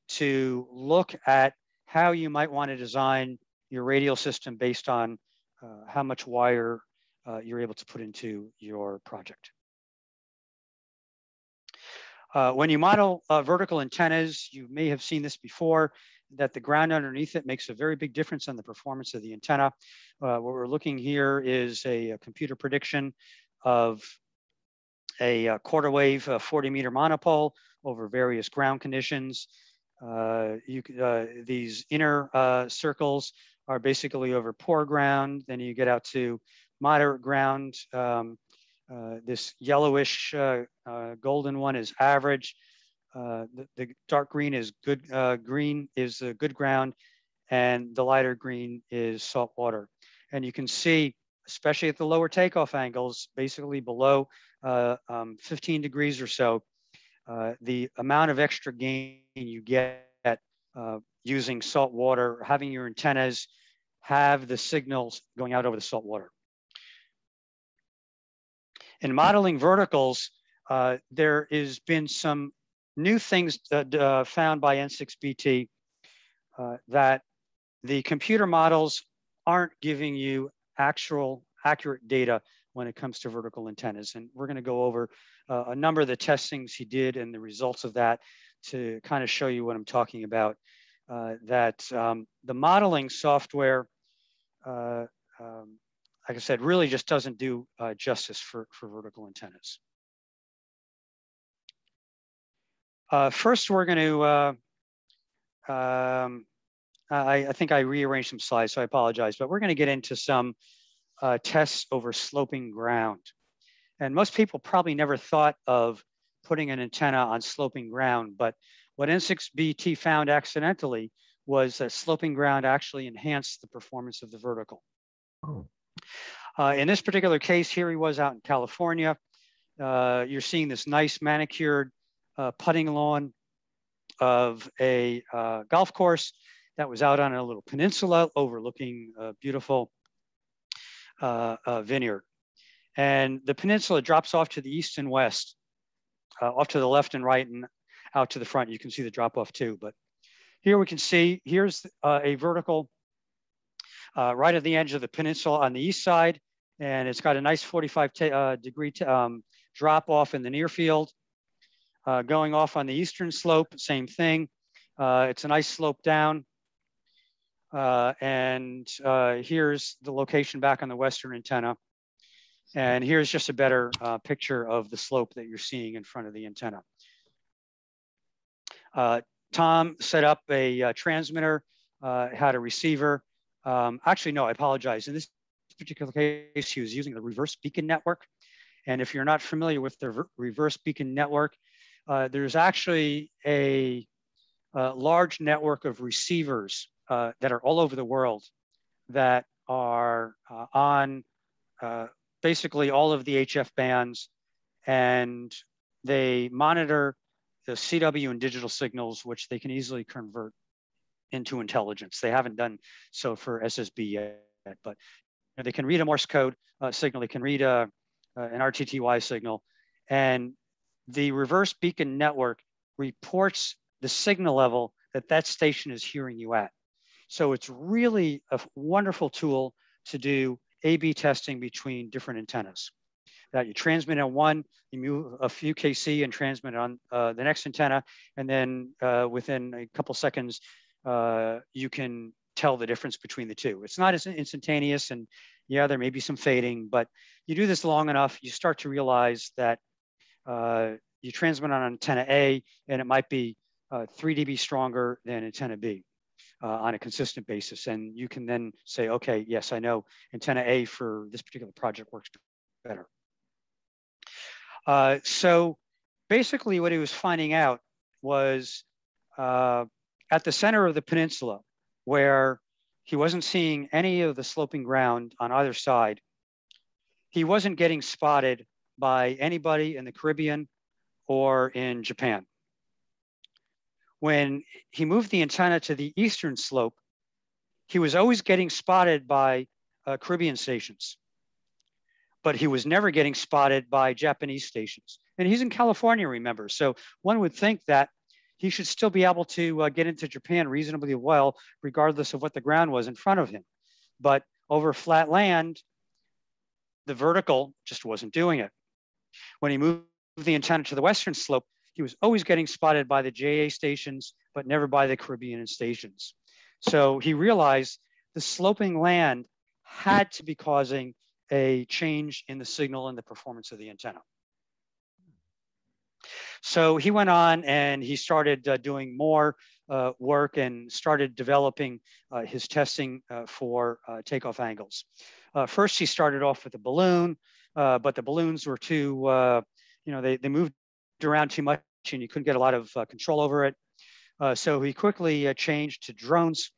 to look at how you might want to design your radial system based on how much wire you're able to put into your project. When you model vertical antennas, you may have seen this before, that the ground underneath it makes a very big difference on the performance of the antenna. What we're looking here is a computer prediction of a quarter wave 40 meter monopole over various ground conditions. These inner circles are basically over poor ground. Then you get out to moderate ground. This yellowish golden one is average. The dark green is good. Green is good ground, and the lighter green is salt water. And you can see, especially at the lower takeoff angles, basically below 15 degrees or so, the amount of extra gain you get using salt water, having your antennas have the signals going out over the salt water. In modeling verticals, there has been some new things found by N6BT that the computer models aren't giving you accurate data when it comes to vertical antennas. And we're going to go over a number of the testings he did and the results of that to kind of show you what I'm talking about. The modeling software like I said, really just doesn't do justice for vertical antennas. First, we're going to, I think I rearranged some slides, so I apologize, but we're going to get into some tests over sloping ground. And most people probably never thought of putting an antenna on sloping ground, but what N6BT found accidentally was that sloping ground actually enhanced the performance of the vertical. Oh. In this particular case, here he was out in California. You're seeing this nice manicured putting lawn of a golf course that was out on a little peninsula overlooking a beautiful vineyard. And the peninsula drops off to the east and west, off to the left and right and out to the front. You can see the drop off too. But here we can see, here's a vertical right at the edge of the peninsula on the east side. And it's got a nice 45-degree drop off in the near field. Going off on the eastern slope, same thing. It's a nice slope down. And here's the location back on the western antenna. And here's just a better picture of the slope that you're seeing in front of the antenna. Tom set up a transmitter, had a receiver. Actually, no, I apologize. In this particular case, he was using the reverse beacon network. And if you're not familiar with the reverse beacon network, there's actually a large network of receivers that are all over the world that are on basically all of the HF bands, and they monitor the CW and digital signals, which they can easily convert into intelligence. They haven't done so for SSB yet, but they can read a Morse code signal, they can read an RTTY signal, and the reverse beacon network reports the signal level that that station is hearing you at. So it's really a wonderful tool to do A/B testing between different antennas. That you transmit on one, you move a few kc and transmit on the next antenna, and then within a couple seconds, you can tell the difference between the two. It's not as instantaneous, and yeah, there may be some fading, but you do this long enough, you start to realize that you transmit on antenna A, and it might be 3 dB stronger than antenna B. On a consistent basis. And you can then say, okay, yes, I know antenna A for this particular project works better. So basically what he was finding out was at the center of the peninsula, where he wasn't seeing any of the sloping ground on either side, he wasn't getting spotted by anybody in the Caribbean or in Japan. When he moved the antenna to the eastern slope, he was always getting spotted by Caribbean stations, but he was never getting spotted by Japanese stations. And he's in California, remember, so one would think that he should still be able to get into Japan reasonably well, regardless of what the ground was in front of him. But over flat land, the vertical just wasn't doing it. When he moved the antenna to the western slope, he was always getting spotted by the JA stations, but never by the Caribbean stations. So he realized the sloping land had to be causing a change in the signal and the performance of the antenna. So he went on and he started doing more work and started developing his testing for takeoff angles. First, he started off with a balloon, but the balloons were too, they moved around too much and you couldn't get a lot of control over it. So he quickly changed to drones.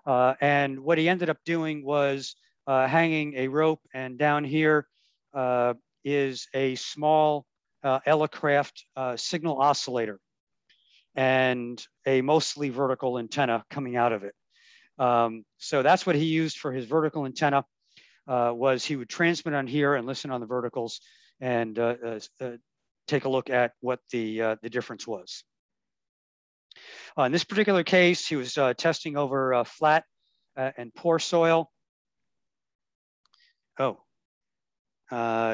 And what he ended up doing was hanging a rope, and down here is a small Elecraft signal oscillator and a mostly vertical antenna coming out of it. So that's what he used for his vertical antenna, was he would transmit on here and listen on the verticals and take a look at what the difference was. In this particular case, he was testing over flat and poor soil. Oh,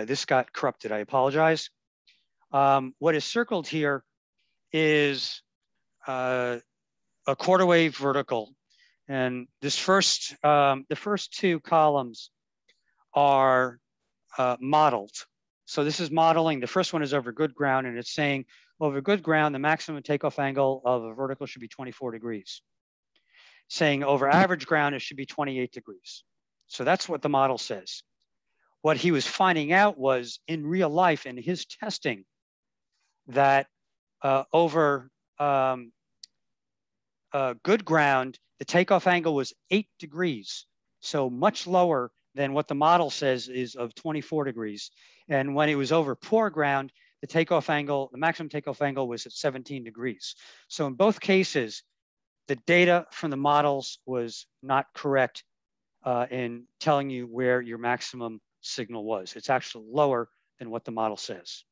this got corrupted, I apologize. What is circled here is a quarter wave vertical. And this the first two columns are modeled. So this is modeling. The first one is over good ground, and it's saying over good ground, the maximum takeoff angle of a vertical should be 24 degrees. Saying over average ground, it should be 28 degrees. So that's what the model says. What he was finding out was in real life in his testing that over good ground, the takeoff angle was 8 degrees. So much lower than what the model says is of 24 degrees. And when it was over poor ground, the takeoff angle, the maximum takeoff angle was at 17 degrees. So in both cases, the data from the models was not correct in telling you where your maximum signal was. It's actually lower than what the model says.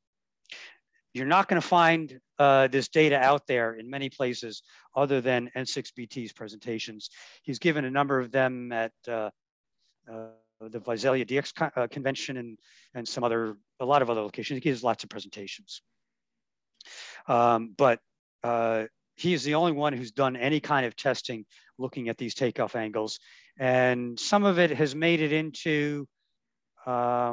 You're not going to find this data out there in many places other than N6BT's presentations. He's given a number of them at the Visalia DX convention and a lot of other locations. He gives lots of presentations. But he is the only one who's done any kind of testing looking at these takeoff angles. And some of it has made it into, I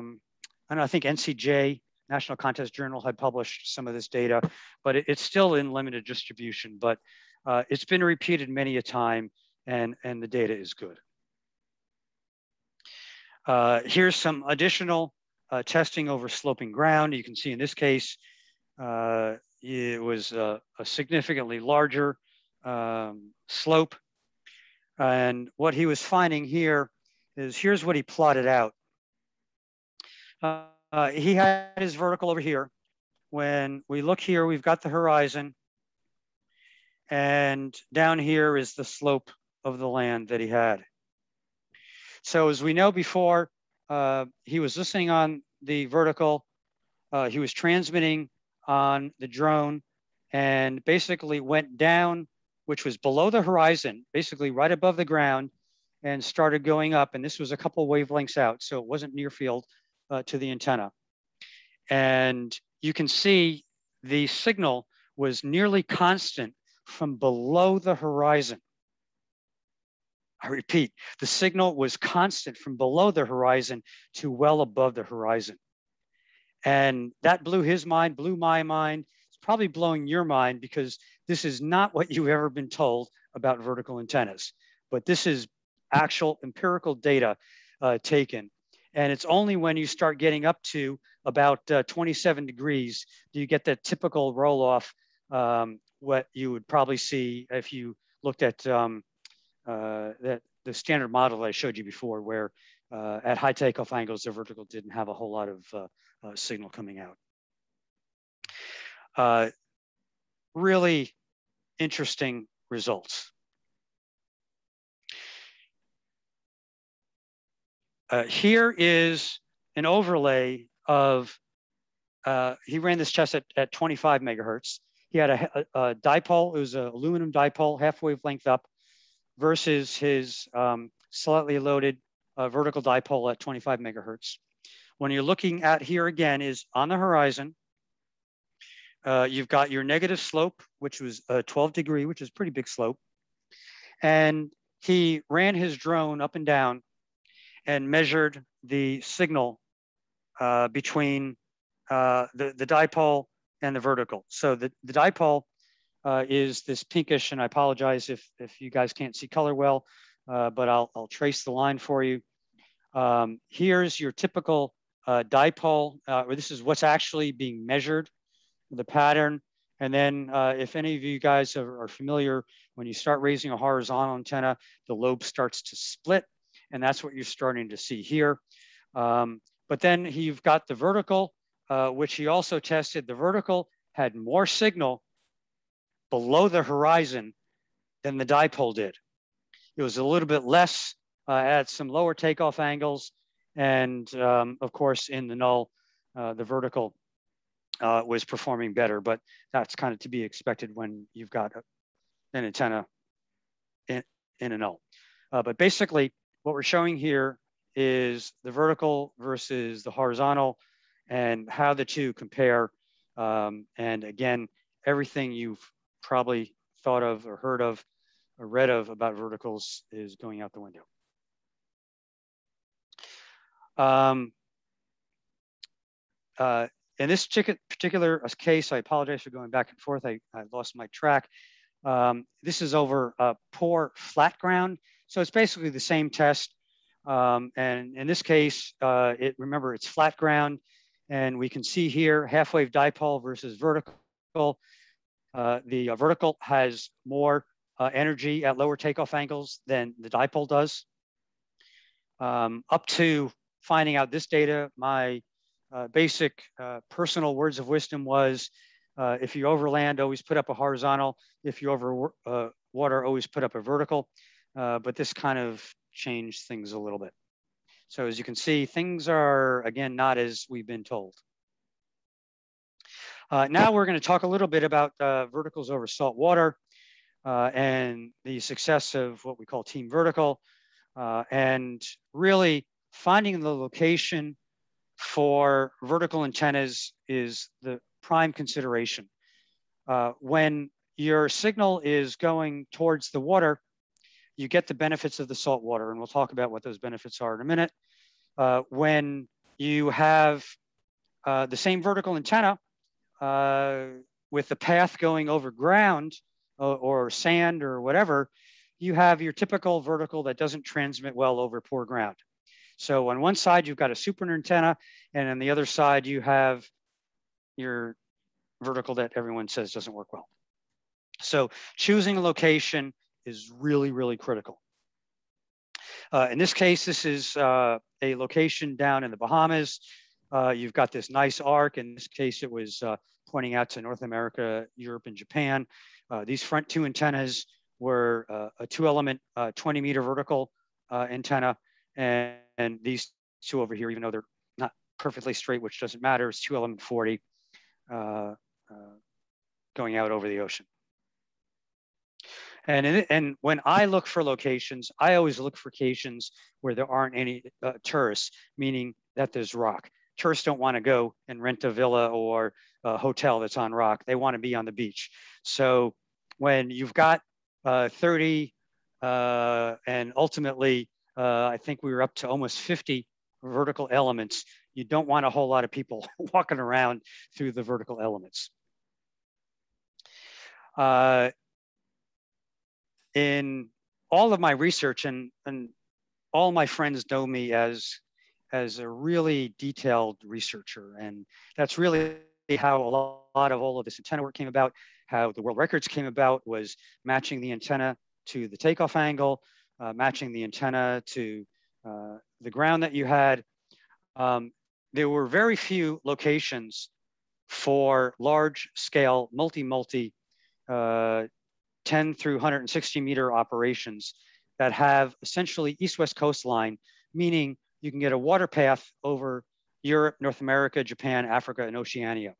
think NCJ, National Contest Journal, had published some of this data, but it's still in limited distribution. But it's been repeated many a time, and the data is good. Here's some additional testing over sloping ground. You can see in this case, it was a significantly larger slope. And what he was finding here is, here's what he plotted out. He had his vertical over here. When we look here, we've got the horizon. And down here is the slope of the land that he had. So as we know before, he was listening on the vertical. He was transmitting on the drone and basically went down, which was below the horizon, basically right above the ground, and started going up. And this was a couple wavelengths out, so it wasn't near field to the antenna. And you can see the signal was nearly constant from below the horizon. I repeat, the signal was constant from below the horizon to well above the horizon. And that blew his mind, blew my mind. It's probably blowing your mind, because this is not what you've ever been told about vertical antennas. But this is actual empirical data taken. And it's only when you start getting up to about 27 degrees do you get that typical roll off, what you would probably see if you looked at the standard model that I showed you before, where at high takeoff angles, the vertical didn't have a whole lot of signal coming out. Really interesting results. Here is an overlay of, he ran this test at 25 megahertz. He had a dipole, it was an aluminum dipole, half wavelength up, versus his slightly loaded vertical dipole at 25 megahertz. When you're looking at here again is on the horizon, you've got your negative slope, which was 12 degree, which is a pretty big slope. And he ran his drone up and down and measured the signal between the dipole and the vertical. So the dipole is this pinkish, and I apologize if you guys can't see color well, but I'll trace the line for you. Here's your typical dipole, or this is what's actually being measured, the pattern. And then if any of you guys are familiar, when you start raising a horizontal antenna, the lobe starts to split, and that's what you're starting to see here. But then you've got the vertical, which he also tested. The vertical had more signal below the horizon than the dipole did. It was a little bit less at some lower takeoff angles. And of course, in the null, the vertical was performing better, but that's kind of to be expected when you've got an antenna in a null. But basically, what we're showing here is the vertical versus the horizontal and how the two compare. And again, everything you've probably thought of or heard of or read of about verticals is going out the window. In this particular case, I apologize for going back and forth. I lost my track. This is over poor flat ground. So it's basically the same test. And in this case, remember it's flat ground. And we can see here half-wave dipole versus vertical. The vertical has more energy at lower takeoff angles than the dipole does. Up to finding out this data, my basic personal words of wisdom was, if you over land, always put up a horizontal. If you over water, always put up a vertical. But this kind of changed things a little bit. So as you can see, things are, again, not as we've been told. Now we're going to talk a little bit about verticals over salt water and the success of what we call team vertical, and really finding the location for vertical antennas is the prime consideration. When your signal is going towards the water, you get the benefits of the salt water, and we'll talk about what those benefits are in a minute. When you have the same vertical antenna with the path going over ground or sand or whatever, you have your typical vertical that doesn't transmit well over poor ground. So on one side, you've got a super antenna, and on the other side, you have your vertical that everyone says doesn't work well. So choosing a location is really, really critical. In this case, this is a location down in the Bahamas. You've got this nice arc. In this case, it was pointing out to North America, Europe, and Japan. These front two antennas were a 2-element 20-meter vertical antenna. And these two over here, even though they're not perfectly straight, which doesn't matter, it's 2-element 40 going out over the ocean. And when I look for locations, I always look for locations where there aren't any tourists, meaning that there's rock. Tourists don't want to go and rent a villa or a hotel that's on rock. They want to be on the beach. So when you've got 30 and ultimately, I think we were up to almost 50 vertical elements, you don't want a whole lot of people walking around through the vertical elements. In all of my research, and all my friends know me as a really detailed researcher, and that's really how a lot of all of this antenna work came about. How the world records came about was matching the antenna to the takeoff angle, matching the antenna to the ground that you had. There were very few locations for large scale multi 10 through 160 meter operations that have essentially east-west coastline, meaning you can get a water path over Europe, North America, Japan, Africa, and Oceania,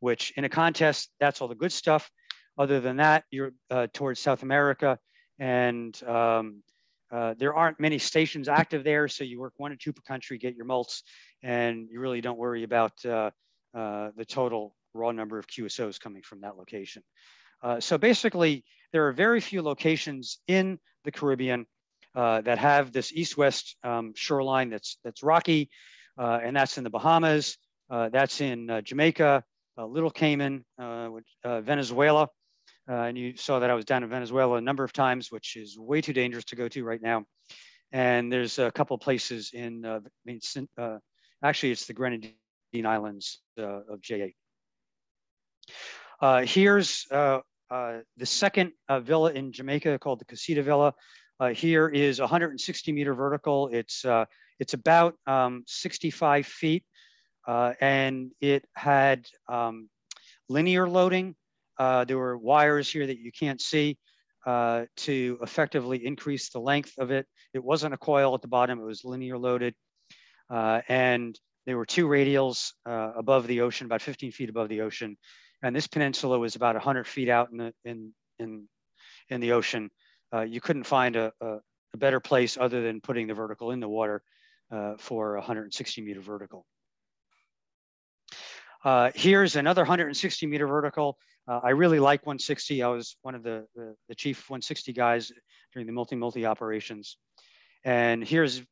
which in a contest, that's all the good stuff. Other than that, you're towards South America, and there aren't many stations active there, so you work 1 or 2 per country, get your mults, and you really don't worry about the total raw number of QSOs coming from that location. So basically, there are very few locations in the Caribbean that have this east-west shoreline that's rocky, and that's in the Bahamas, that's in Jamaica, Little Cayman, Venezuela. And you saw that I was down in Venezuela a number of times, which is way too dangerous to go to right now. And there's a couple places in, actually it's the Grenadine Islands of J8. Here's the second villa in Jamaica called the Casita Villa. Here is 160 meter vertical. It's about 65 feet, and it had linear loading. There were wires here that you can't see to effectively increase the length of it. It wasn't a coil at the bottom, it was linear loaded. And there were 2 radials above the ocean, about 15 feet above the ocean. And this peninsula was about 100 feet out in the ocean. You couldn't find a better place other than putting the vertical in the water for a 160 meter vertical. Here's another 160 meter vertical. I really like 160. I was one of the chief 160 guys during the multi operations. And here's,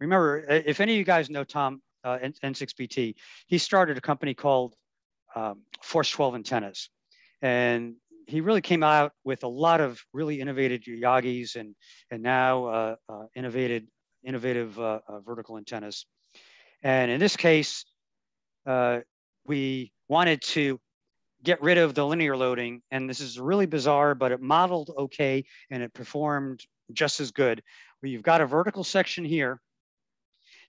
remember, if any of you guys know Tom, N6BT, he started a company called Force 12 Antennas. And he really came out with a lot of really innovative Yagis and now innovative vertical antennas. And in this case, we wanted to get rid of the linear loading. And this is really bizarre, but it modeled okay and it performed just as good. Where you've got a vertical section here.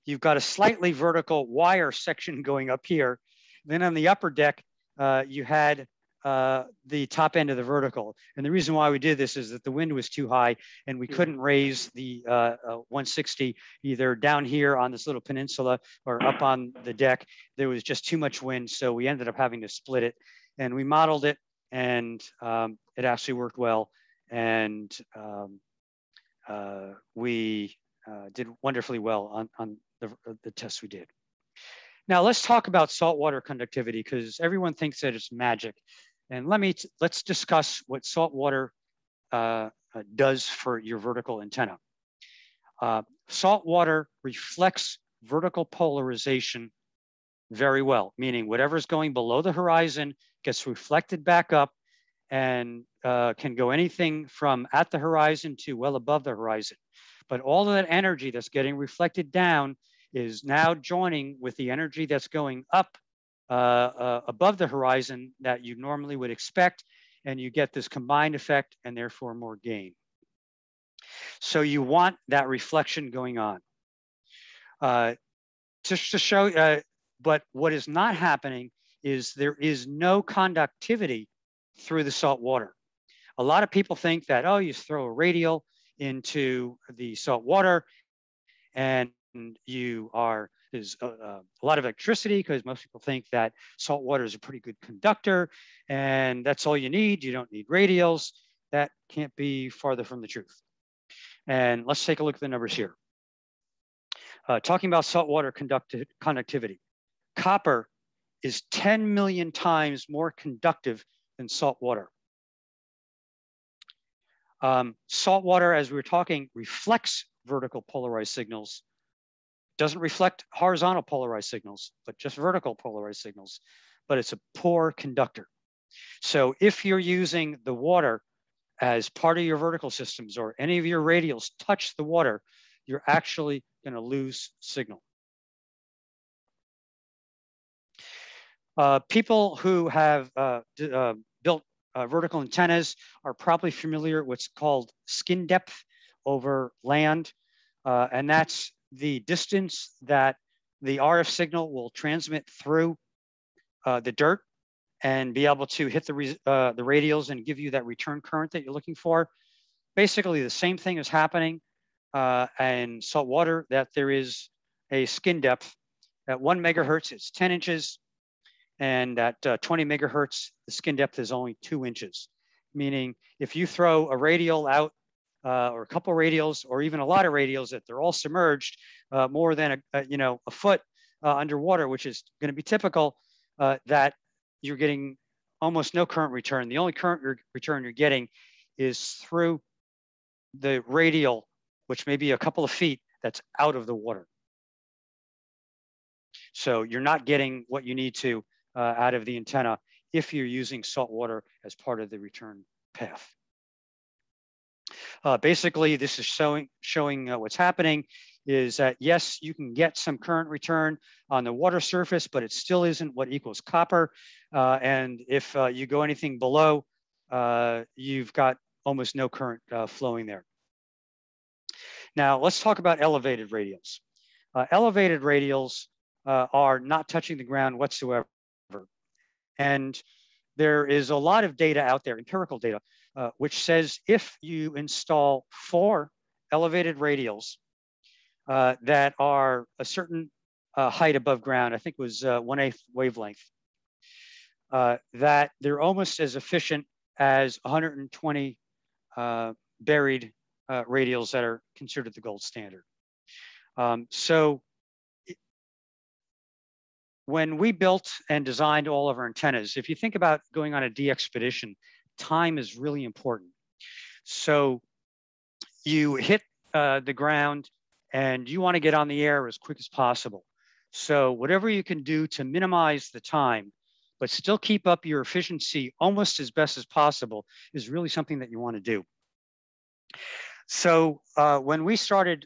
You've got a slightly vertical wire section going up here. Then on the upper deck, you had the top end of the vertical. And the reason why we did this is that the wind was too high and we couldn't raise the 160 either down here on this little peninsula or up on the deck. There was just too much wind. So we ended up having to split it, and we modeled it, and it actually worked well. And we did wonderfully well on the tests we did. Now let's talk about saltwater conductivity, because everyone thinks that it's magic. And let's discuss what saltwater does for your vertical antenna. Saltwater reflects vertical polarization very well, meaning whatever's going below the horizon gets reflected back up and can go anything from at the horizon to well above the horizon. But all of that energy that's getting reflected down is now joining with the energy that's going up above the horizon that you normally would expect, and you get this combined effect and therefore more gain. So you want that reflection going on. Just to show, but what is not happening is there is no conductivity through the salt water. A lot of people think that, oh, you throw a radial into the salt water and there's a lot of electricity, because most people think that salt water is a pretty good conductor and that's all you need. You don't need radials. That can't be farther from the truth. And let's take a look at the numbers here. Talking about saltwater conductivity. Copper is 10 million times more conductive than salt water. Salt water, as we were talking, reflects vertical polarized signals. Doesn't reflect horizontal polarized signals, but just vertical polarized signals. But it's a poor conductor. So if you're using the water as part of your vertical systems, or any of your radials touch the water, you're actually going to lose signal. People who have built vertical antennas are probably familiar with what's called skin depth over land. And that's the distance that the RF signal will transmit through the dirt and be able to hit the radials and give you that return current that you're looking for. Basically, the same thing is happening in salt water, that there is a skin depth. At 1 megahertz, it's 10 inches. And at 20 megahertz, the skin depth is only 2 inches. Meaning if you throw a radial out or a couple radials, or even a lot of radials, that they're all submerged more than a foot underwater, which is going to be typical, that you're getting almost no current return. The only current return you're getting is through the radial, which may be a couple of feet that's out of the water. So you're not getting what you need to out of the antenna if you're using salt water as part of the return path. Basically, this is showing what's happening is that, yes, you can get some current return on the water surface, but it still isn't what equals copper. And if you go anything below, you've got almost no current flowing there. Now, let's talk about elevated radials. Elevated radials are not touching the ground whatsoever. And there is a lot of data out there, empirical data, which says if you install 4 elevated radials that are a certain height above ground, I think it was 1/8 wavelength, that they're almost as efficient as 120 buried radials that are considered the gold standard. So when we built and designed all of our antennas, if you think about going on a de-expedition, time is really important. So you hit the ground, and you want to get on the air as quick as possible. So whatever you can do to minimize the time, but still keep up your efficiency almost as best as possible is really something that you want to do. So when we started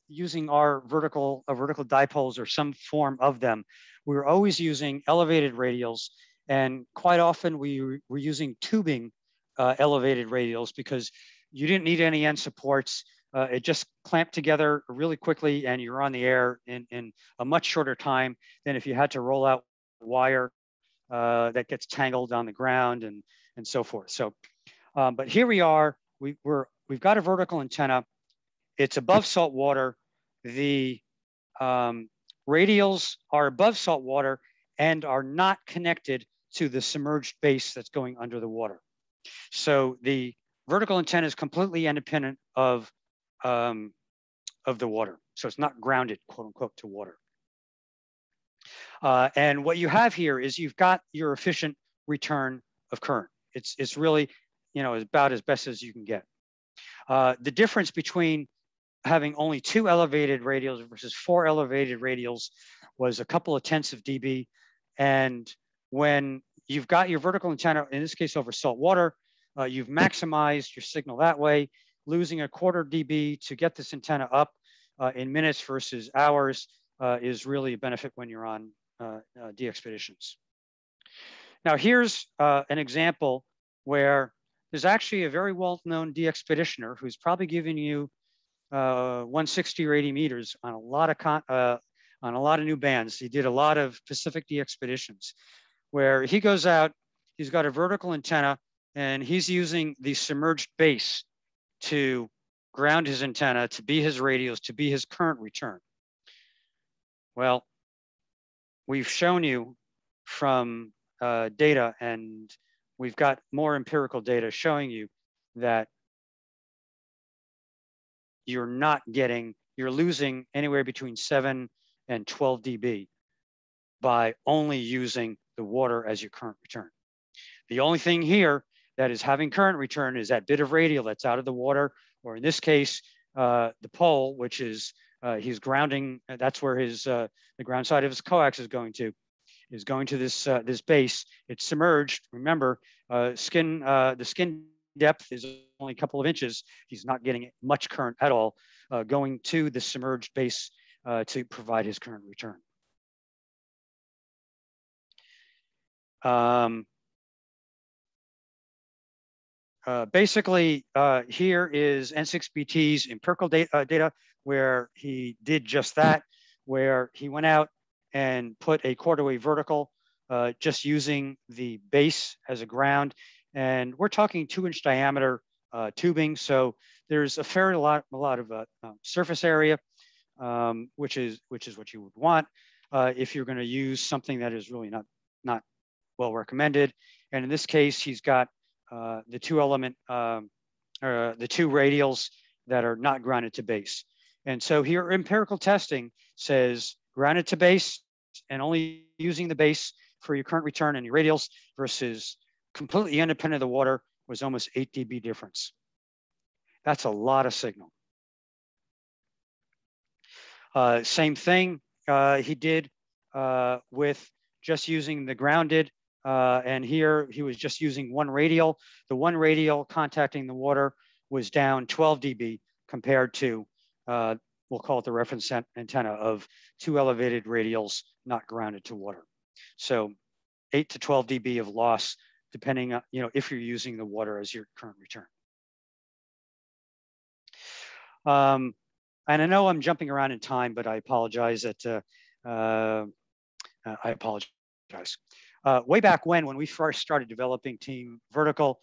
using our vertical dipoles or some form of them, we were always using elevated radials, and quite often we were using tubing elevated radials because you didn't need any end supports. It just clamped together really quickly and you're on the air in a much shorter time than if you had to roll out wire that gets tangled on the ground and so forth. So, but here we are, we've got a vertical antenna. It's above salt water. The radials are above salt water and are not connected to the submerged base that's going under the water. So the vertical antenna is completely independent of the water. So it's not grounded, quote unquote, to water. And what you have here is you've got your efficient return of current. It's really, you know, about as best as you can get. The difference between having only 2 elevated radials versus 4 elevated radials was a couple of tenths of dB. And when you've got your vertical antenna, in this case over salt water, you've maximized your signal that way, losing a quarter dB to get this antenna up in minutes versus hours is really a benefit when you're on de-expeditions. Now here's an example where there's actually a very well-known de-expeditioner who's probably giving you 160 or 80 meters on a lot of new bands. He did a lot of Pacific de-expeditions where he goes out, he's got a vertical antenna, and he's using the submerged base to ground his antenna, to be his radios, to be his current return. Well, we've shown you from data, and we've got more empirical data showing you that you're losing anywhere between 7 and 12 dB by only using the water as your current return. The only thing here that is having current return is that bit of radial that's out of the water, or in this case, the pole, which is he's grounding. That's where his the ground side of his coax is going to this this base. It's submerged. Remember, the skin depth is only a couple of inches. He's not getting much current at all going to the submerged base to provide his current return. Basically, here is N6BT's empirical data where he did just that, where he went out and put a quarter wave vertical just using the base as a ground. And we're talking 2-inch diameter tubing. So there's a fair lot of surface area, which is what you would want if you're going to use something that is really not well recommended. And in this case, he's got the 2-element, the 2 radials that are not grounded to base. And so here, empirical testing says grounded to base and only using the base for your current return and your radials versus completely independent of the water was almost 8 dB difference. That's a lot of signal. Same thing he did with just using the grounded. And here he was just using 1 radial. The 1 radial contacting the water was down 12 dB compared to, we'll call it the reference antenna of 2 elevated radials not grounded to water. So 8 to 12 dB of loss, depending on, if you're using the water as your current return. And I know I'm jumping around in time, but I apologize that, I apologize. Way back when we first started developing Team Vertical,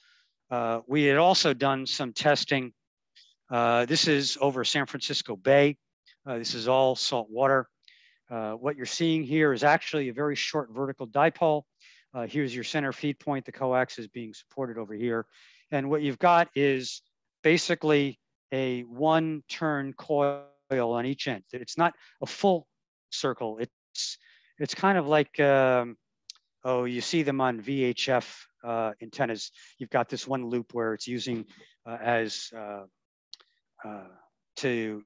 we had also done some testing. This is over San Francisco Bay. This is all salt water. What you're seeing here is actually a very short vertical dipole. Here's your center feed point. The coax is being supported over here. And what you've got is basically a 1-turn coil on each end. It's not a full circle. It's kind of like, you see them on VHF antennas. You've got this one loop where it's using as to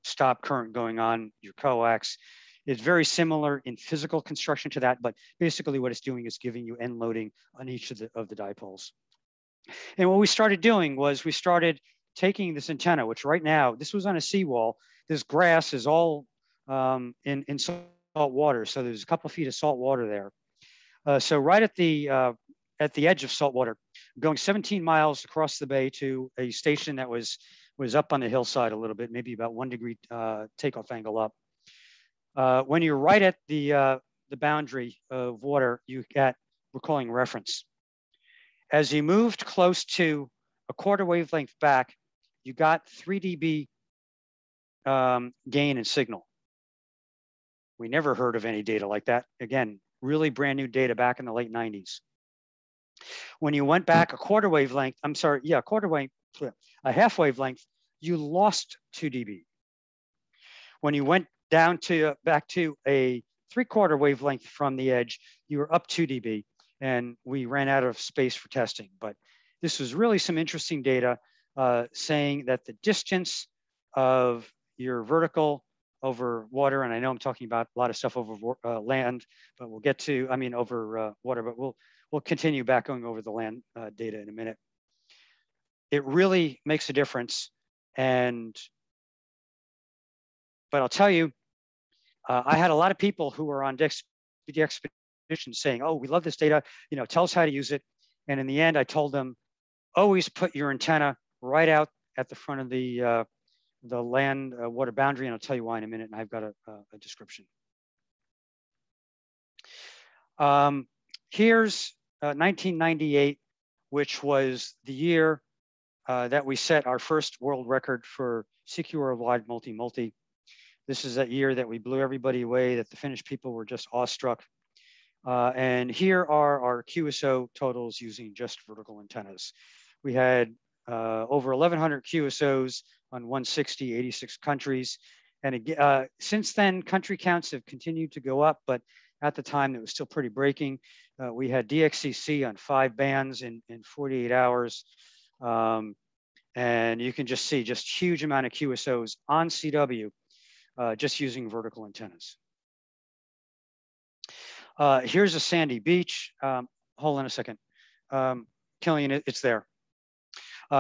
stop current going on your coax. It's very similar in physical construction to that, but basically what it's doing is giving you end loading on each of the dipoles. And what we started doing was we started taking this antenna, which right now, this was on a seawall. This grass is all in salt water. So there's a couple of feet of salt water there. So right at the edge of salt water, going 17 miles across the bay to a station that was up on the hillside a little bit, maybe about 1 degree takeoff angle up. When you're right at the boundary of water, you get, we're calling reference. As you moved close to a quarter wavelength back, you got 3 dB gain in signal. We never heard of any data like that. Again, really brand new data back in the late 90s. When you went back a quarter wavelength, I'm sorry, yeah, a half wavelength, you lost 2 dB. When you went down to back to a 3/4 wavelength from the edge, you were up 2 dB, and we ran out of space for testing. But this was really some interesting data saying that the distance of your vertical over water, and I know I'm talking about a lot of stuff over land, but we'll get to, I mean, over water, but we'll continue back going over the land data in a minute. It really makes a difference. But I'll tell you, I had a lot of people who were on the expedition saying, oh, we love this data, you know, tell us how to use it. And in the end, I told them, always put your antenna right out at the front of the land water boundary, and I'll tell you why in a minute, and I've got a description. Here's 1998, which was the year that we set our first world record for CQ Worldwide Multi-Multi. This is that year that we blew everybody away, that the Finnish people were just awestruck. And here are our Qso totals using just vertical antennas. We had over 1,100 Qsos on 160, 86 countries. And again, since then, country counts have continued to go up, but at the time it was still pretty breaking. We had DXCC on 5 bands in 48 hours. And you can just see just huge amount of Qsos on CW, just using vertical antennas. Here's a sandy beach. Hold on a second. Killian, it's there.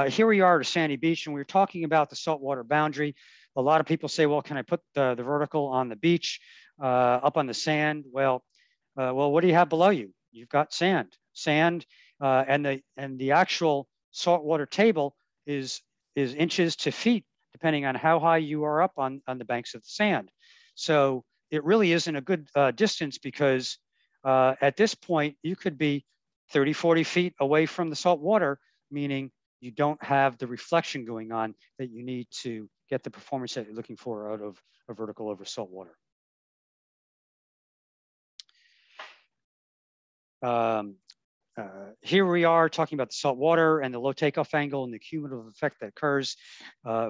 Here we are at a sandy beach, and we're talking about the saltwater boundary. A lot of people say, well, can I put the vertical on the beach, up on the sand? Well, what do you have below you? You've got sand. And the actual saltwater table is inches to feet, depending on how high you are up on the banks of the sand. So it really isn't a good distance, because at this point, you could be 30, 40 feet away from the salt water, meaning you don't have the reflection going on that you need to get the performance that you're looking for out of a vertical over salt water. Here we are talking about the salt water and the low takeoff angle and the cumulative effect that occurs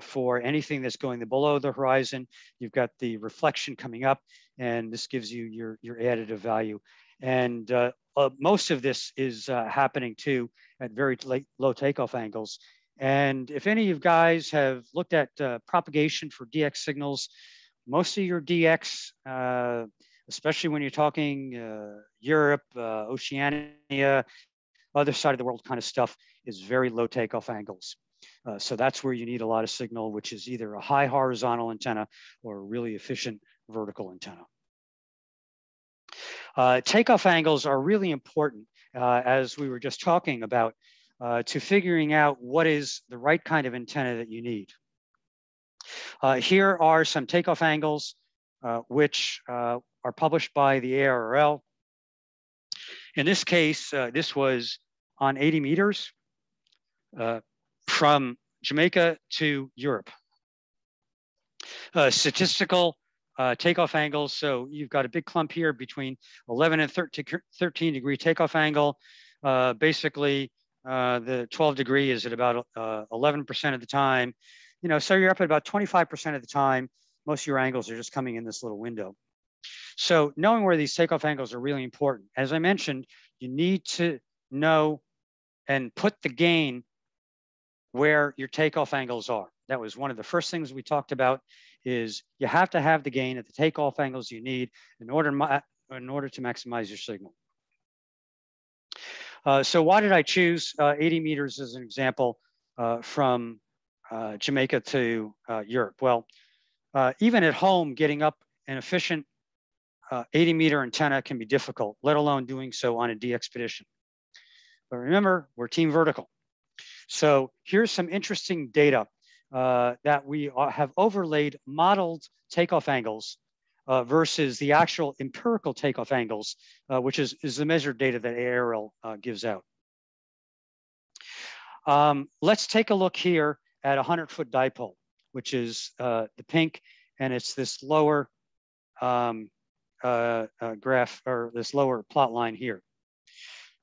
for anything that's going below the horizon. You've got the reflection coming up, and this gives you your additive value. And most of this is happening too at very low takeoff angles. And if any of you guys have looked at propagation for DX signals, most of your DX, especially when you're talking Europe, Oceania, other side of the world kind of stuff, is very low takeoff angles. So that's where you need a lot of signal, which is either a high horizontal antenna or a really efficient vertical antenna. Takeoff angles are really important, as we were just talking about, to figuring out what is the right kind of antenna that you need. Here are some takeoff angles, which are published by the ARRL. In this case, this was on 80 meters from Jamaica to Europe. Statistical takeoff angles. So you've got a big clump here between 11 and 13 degree takeoff angle. Basically, the 12 degree is at about 11% of the time. You know, so you're up at about 25% of the time. Most of your angles are just coming in this little window. So knowing where these takeoff angles are really important. As I mentioned, you need to know and put the gain where your takeoff angles are. That was one of the first things we talked about, is you have to have the gain at the takeoff angles you need in order to maximize your signal. So why did I choose 80 meters as an example from Jamaica to Europe? Well, even at home, getting up an efficient 80 meter antenna can be difficult, let alone doing so on a DXpedition. But remember, we're team vertical. So here's some interesting data that we have overlaid modeled takeoff angles versus the actual empirical takeoff angles, which is the measured data that ARL gives out. Let's take a look here at a 100-foot dipole, which is the pink, and it's this lower graph, or this lower plot line here.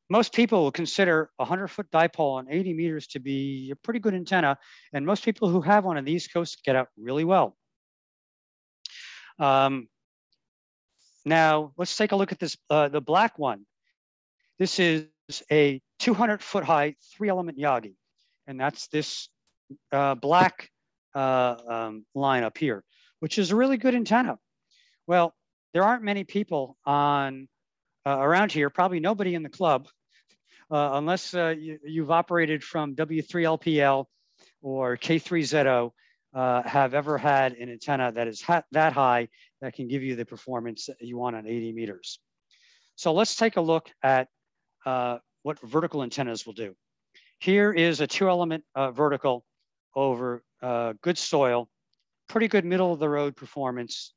Most people will consider a 100-foot dipole on 80 meters to be a pretty good antenna, and most people who have one on the East Coast get out really well. Now, let's take a look at this, the black one. This is a 200-foot high 3-element Yagi, and that's this black line up here, which is a really good antenna. Well, there aren't many people on around here, probably nobody in the club, unless you've operated from W3LPL or K3ZO, have ever had an antenna that is that high that can give you the performance that you want on 80 meters. So let's take a look at what vertical antennas will do. Here is a 2-element vertical over good soil, pretty good middle of the road performance.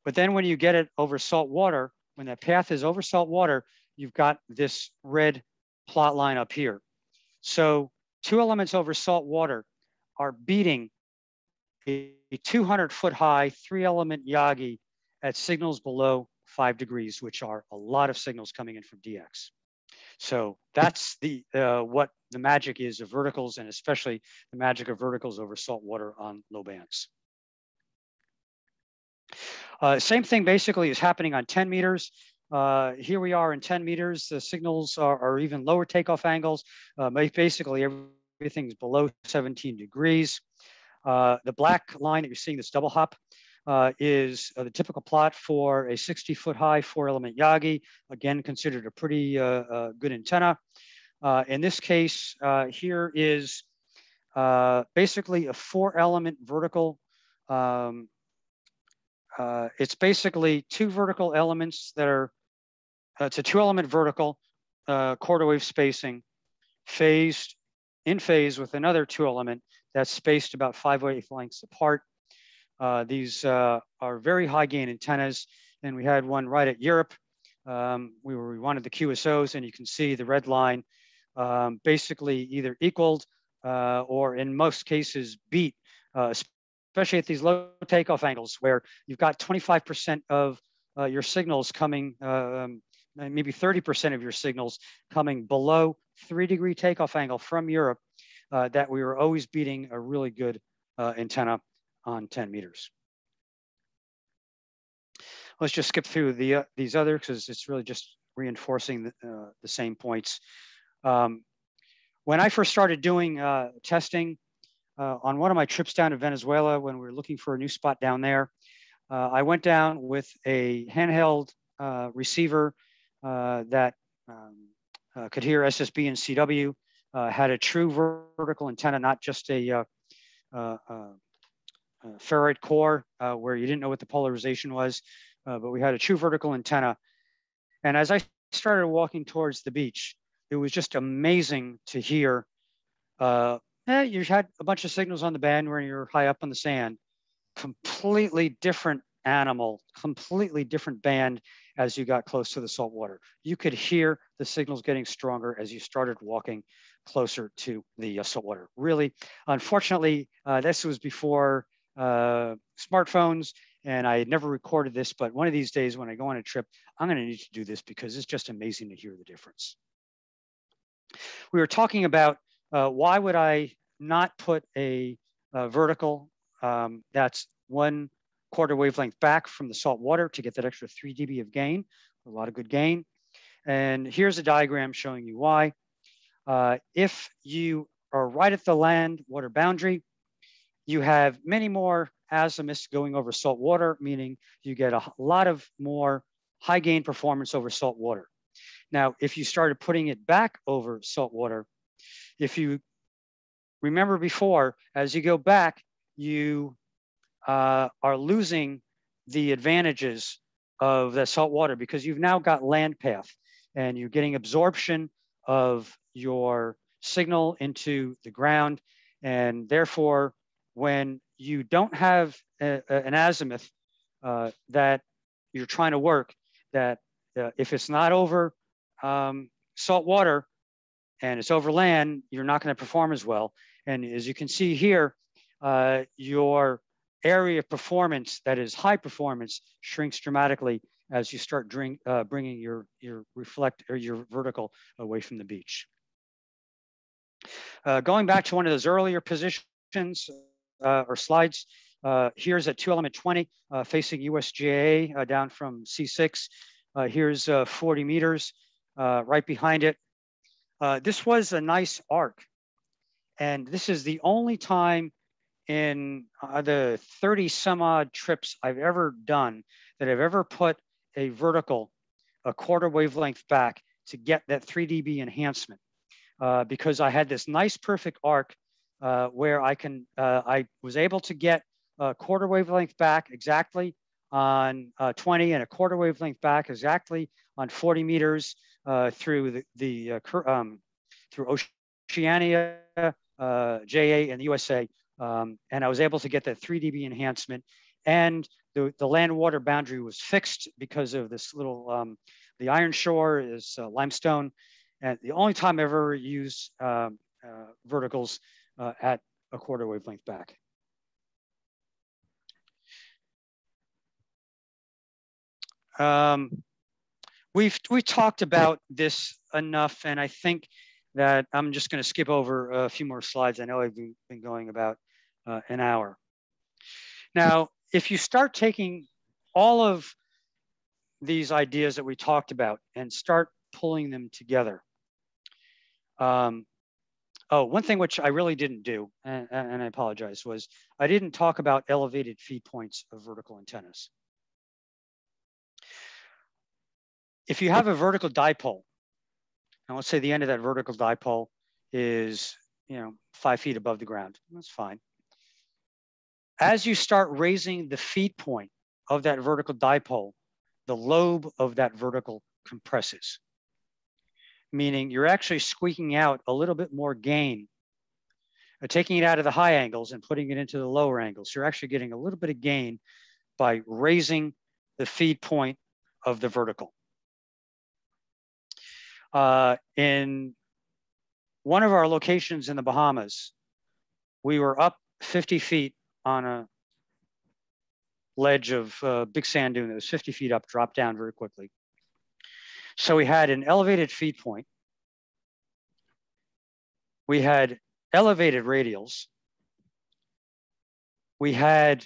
But then when you get it over salt water, when that path is over salt water, you've got this red plot line up here. So 2 elements over salt water are beating a 200-foot high 3-element Yagi at signals below 5 degrees, which are a lot of signals coming in from DX. So that's the what the magic is of verticals, and especially the magic of verticals over salt water on low bands. Same thing basically is happening on 10 meters. Here we are in 10 meters. The signals are even lower takeoff angles. Basically, everything's below 17 degrees. The black line that you're seeing, this double hop, is the typical plot for a 60-foot high 4-element Yagi. Again, considered a pretty good antenna. In this case, here is basically a 4-element vertical. It's basically 2 vertical elements that are, it's a 2-element vertical, quarter wave spacing, in phase with another 2-element that's spaced about 5 wavelengths apart. These are very high gain antennas, and we had one right at Europe. We wanted the QSOs, and you can see the red line basically either equaled or in most cases beat, especially at these low takeoff angles where you've got 25% of your signals coming, maybe 30% of your signals coming below 3-degree takeoff angle from Europe, that we were always beating a really good antenna on 10 meters. Let's just skip through these others because it's really just reinforcing the same points. When I first started doing testing on one of my trips down to Venezuela, when we were looking for a new spot down there, I went down with a handheld receiver that could hear SSB and CW, had a true vertical antenna, not just a ferrite core where you didn't know what the polarization was, but we had a true vertical antenna. And as I started walking towards the beach, it was just amazing to hear, you had a bunch of signals on the band where you're high up on the sand, completely different animal, completely different band as you got close to the salt water. You could hear the signals getting stronger as you started walking closer to the salt water. Really, unfortunately, this was before smartphones, and I had never recorded this, but one of these days when I go on a trip, I'm going to need to do this because it's just amazing to hear the difference. We were talking about why would I not put a vertical that's 1/4 wavelength back from the salt water to get that extra 3 dB of gain, a lot of good gain. And here's a diagram showing you why. If you are right at the land water boundary, you have many more azimuths going over salt water, meaning you get a lot of more high gain performance over salt water. Now, if you started putting it back over salt water, if you remember before, as you go back, you are losing the advantages of the salt water because you've now got land path and you're getting absorption of your signal into the ground. And therefore, when you don't have an azimuth that you're trying to work, that if it's not over salt water and it's over land, you're not going to perform as well. And as you can see here, your area of performance that is high performance shrinks dramatically as you start bringing your reflect or your vertical away from the beach. Going back to one of those earlier positions or slides, here's at 2 element 20 facing USGA down from C6. Here's 40 meters right behind it. This was a nice arc. And this is the only time in the 30 some odd trips I've ever done that I've ever put a vertical a quarter wavelength back to get that 3 dB enhancement because I had this nice perfect arc where I was able to get a quarter wavelength back exactly on 20 and a quarter wavelength back exactly on 40 meters through through Oceania, JA, and the USA. And I was able to get that 3 dB enhancement. And the land-water boundary was fixed because of this little, the iron shore is limestone. And the only time I ever used verticals at a quarter wavelength back. We talked about this enough, and I think that I'm just going to skip over a few more slides. I know I've been going about an hour. Now, if you start taking all of these ideas that we talked about and start pulling them together. Oh, one thing which I really didn't do, and I apologize, was I didn't talk about elevated feed points of vertical antennas. If you have a vertical dipole, and let's say the end of that vertical dipole is, 5 feet above the ground, that's fine. As you start raising the feed point of that vertical dipole, the lobe of that vertical compresses, meaning you're actually squeaking out a little bit more gain, taking it out of the high angles and putting it into the lower angles. You're actually getting a little bit of gain by raising the feed point of the vertical. In one of our locations in the Bahamas, we were up 50 feet on a ledge of big sand dune that was 50 feet up, dropped down very quickly. So we had an elevated feed point. We had elevated radials. We had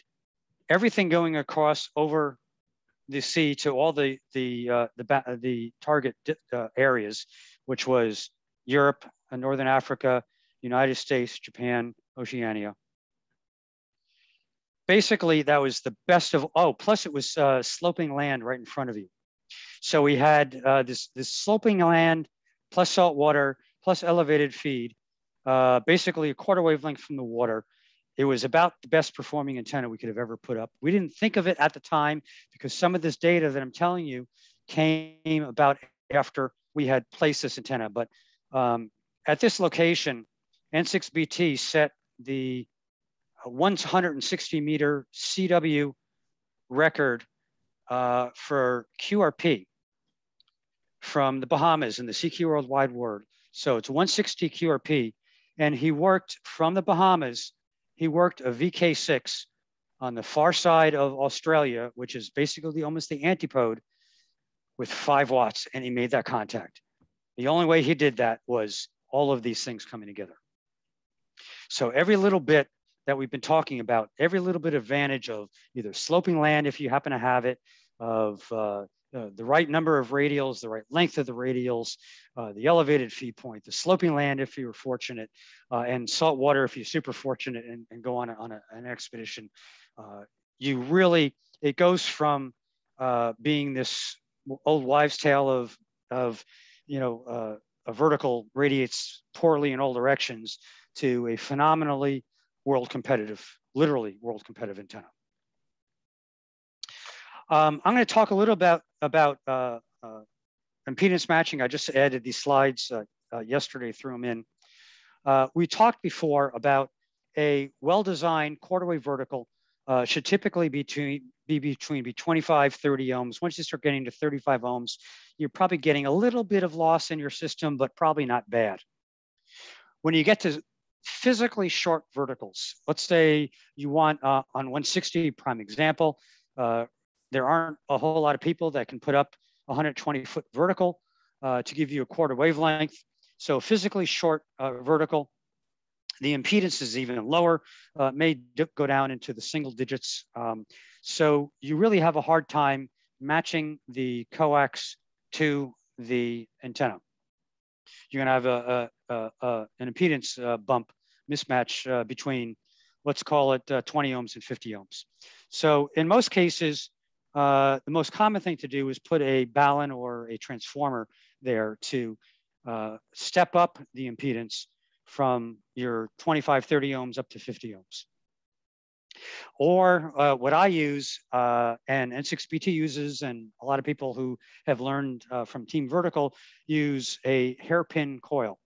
everything going across over the sea to all the target areas, which was Europe, Northern Africa, United States, Japan, Oceania. Basically, that was the best of, plus it was sloping land right in front of you. So we had this sloping land plus salt water plus elevated feed, basically a quarter wavelength from the water. It was about the best performing antenna we could have ever put up. We didn't think of it at the time because some of this data that I'm telling you came about after we had placed this antenna. But at this location, N6BT set the 160 meter CW record for QRP from the Bahamas in the CQ Worldwide World. So it's 160 QRP. And he worked from the Bahamas, he worked a VK6 on the far side of Australia, which is basically almost the antipode, with 5 watts, and he made that contact. The only way he did that was all of these things coming together. So every little bit that we've been talking about, every little bit of advantage of either sloping land, if you happen to have it, of the right number of radials, the right length of the radials, the elevated feed point, the sloping land if you were fortunate, and salt water if you're super fortunate and go on an expedition. You really, it goes from being this old wives' tale of a vertical radiates poorly in all directions to a phenomenally world competitive, literally world competitive antenna. I'm going to talk a little about impedance matching. I just added these slides yesterday, threw them in. We talked before about a well-designed quarter wave vertical should typically be between 25, 30 ohms. Once you start getting to 35 ohms, you're probably getting a little bit of loss in your system, but probably not bad. When you get to physically short verticals, let's say you want on 160, prime example, there aren't a whole lot of people that can put up 120-foot vertical to give you a quarter wavelength. So physically short vertical, the impedance is even lower, may go down into the single digits. So you really have a hard time matching the coax to the antenna. You're gonna have an impedance bump mismatch between, let's call it 20 ohms and 50 ohms. So in most cases, the most common thing to do is put a balun or a transformer there to step up the impedance from your 25, 30 ohms up to 50 ohms. Or what I use, and N6BT uses, and a lot of people who have learned from Team Vertical use a hairpin coil.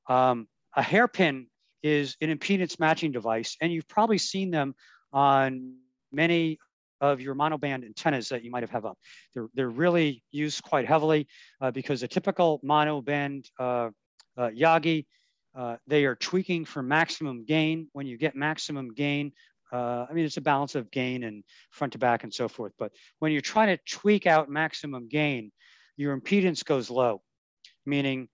A hairpin is an impedance matching device, and you've probably seen them on many of your monoband antennas that you might have up. They're really used quite heavily because a typical monoband Yagi, they are tweaking for maximum gain. When you get maximum gain, I mean, it's a balance of gain and front to back and so forth. But when you're trying to tweak out maximum gain, your impedance goes low, meaning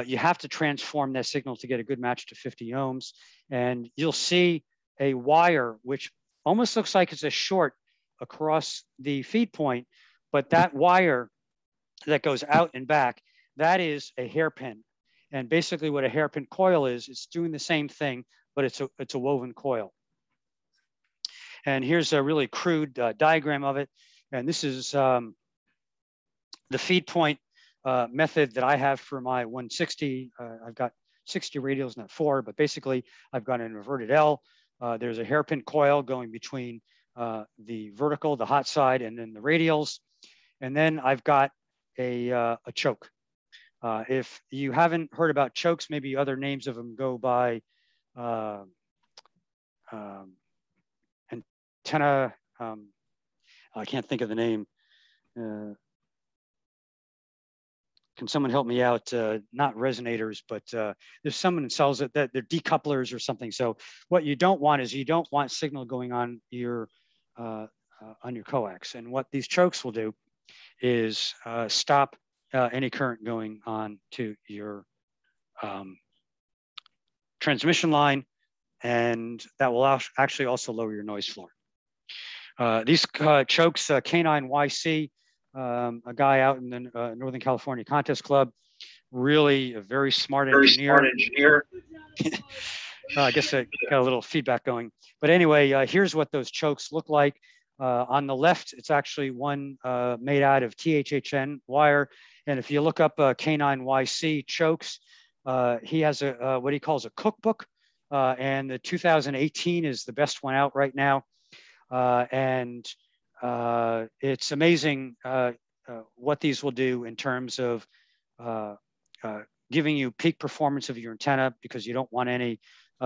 you have to transform that signal to get a good match to 50 ohms. And you'll see a wire, which almost looks like it's a short across the feed point, but that wire that goes out and back, that is a hairpin. And basically what a hairpin coil is, it's doing the same thing, but it's a woven coil. And here's a really crude diagram of it. And this is the feed point method that I have for my 160. I've got 60 radials, not 4, but basically I've got an inverted L. There's a hairpin coil going between the vertical, the hot side, and then the radials. And then I've got a choke. If you haven't heard about chokes, maybe other names of them go by antenna. I can't think of the name. Can someone help me out? Not resonators, but there's someone that sells it that they're decouplers or something. So what you don't want is you don't want signal going on your coax. And what these chokes will do is stop any current going on to your transmission line, and that will actually also lower your noise floor. These chokes, K9YC, a guy out in the Northern California Contest Club, really a very smart engineer. I guess I got a little feedback going. But anyway, here's what those chokes look like. On the left, it's actually one made out of THHN wire. And if you look up K9YC chokes, he has what he calls a cookbook. And the 2018 is the best one out right now. And it's amazing what these will do in terms of giving you peak performance of your antenna, because you don't want any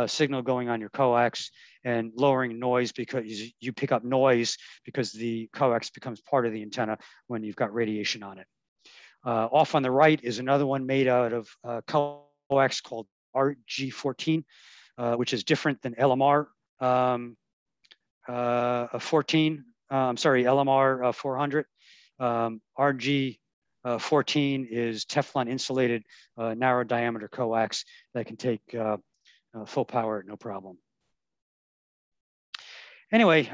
signal going on your coax, and lowering noise because you pick up noise because the coax becomes part of the antenna when you've got radiation on it. Off on the right is another one made out of coax called RG14, which is different than LMR 14. I'm sorry, LMR 400. RG 14 is Teflon insulated narrow diameter coax that can take full power, no problem. Anyway,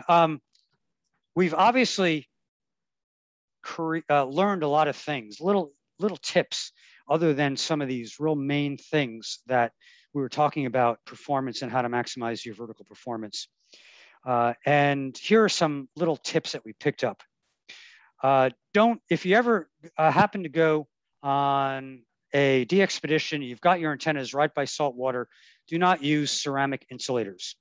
we've obviously learned a lot of things, little tips, other than some of these real main things that we were talking about, performance and how to maximize your vertical performance. And here are some little tips that we picked up. If you ever happen to go on a de-expedition, you've got your antennas right by saltwater, do not use ceramic insulators.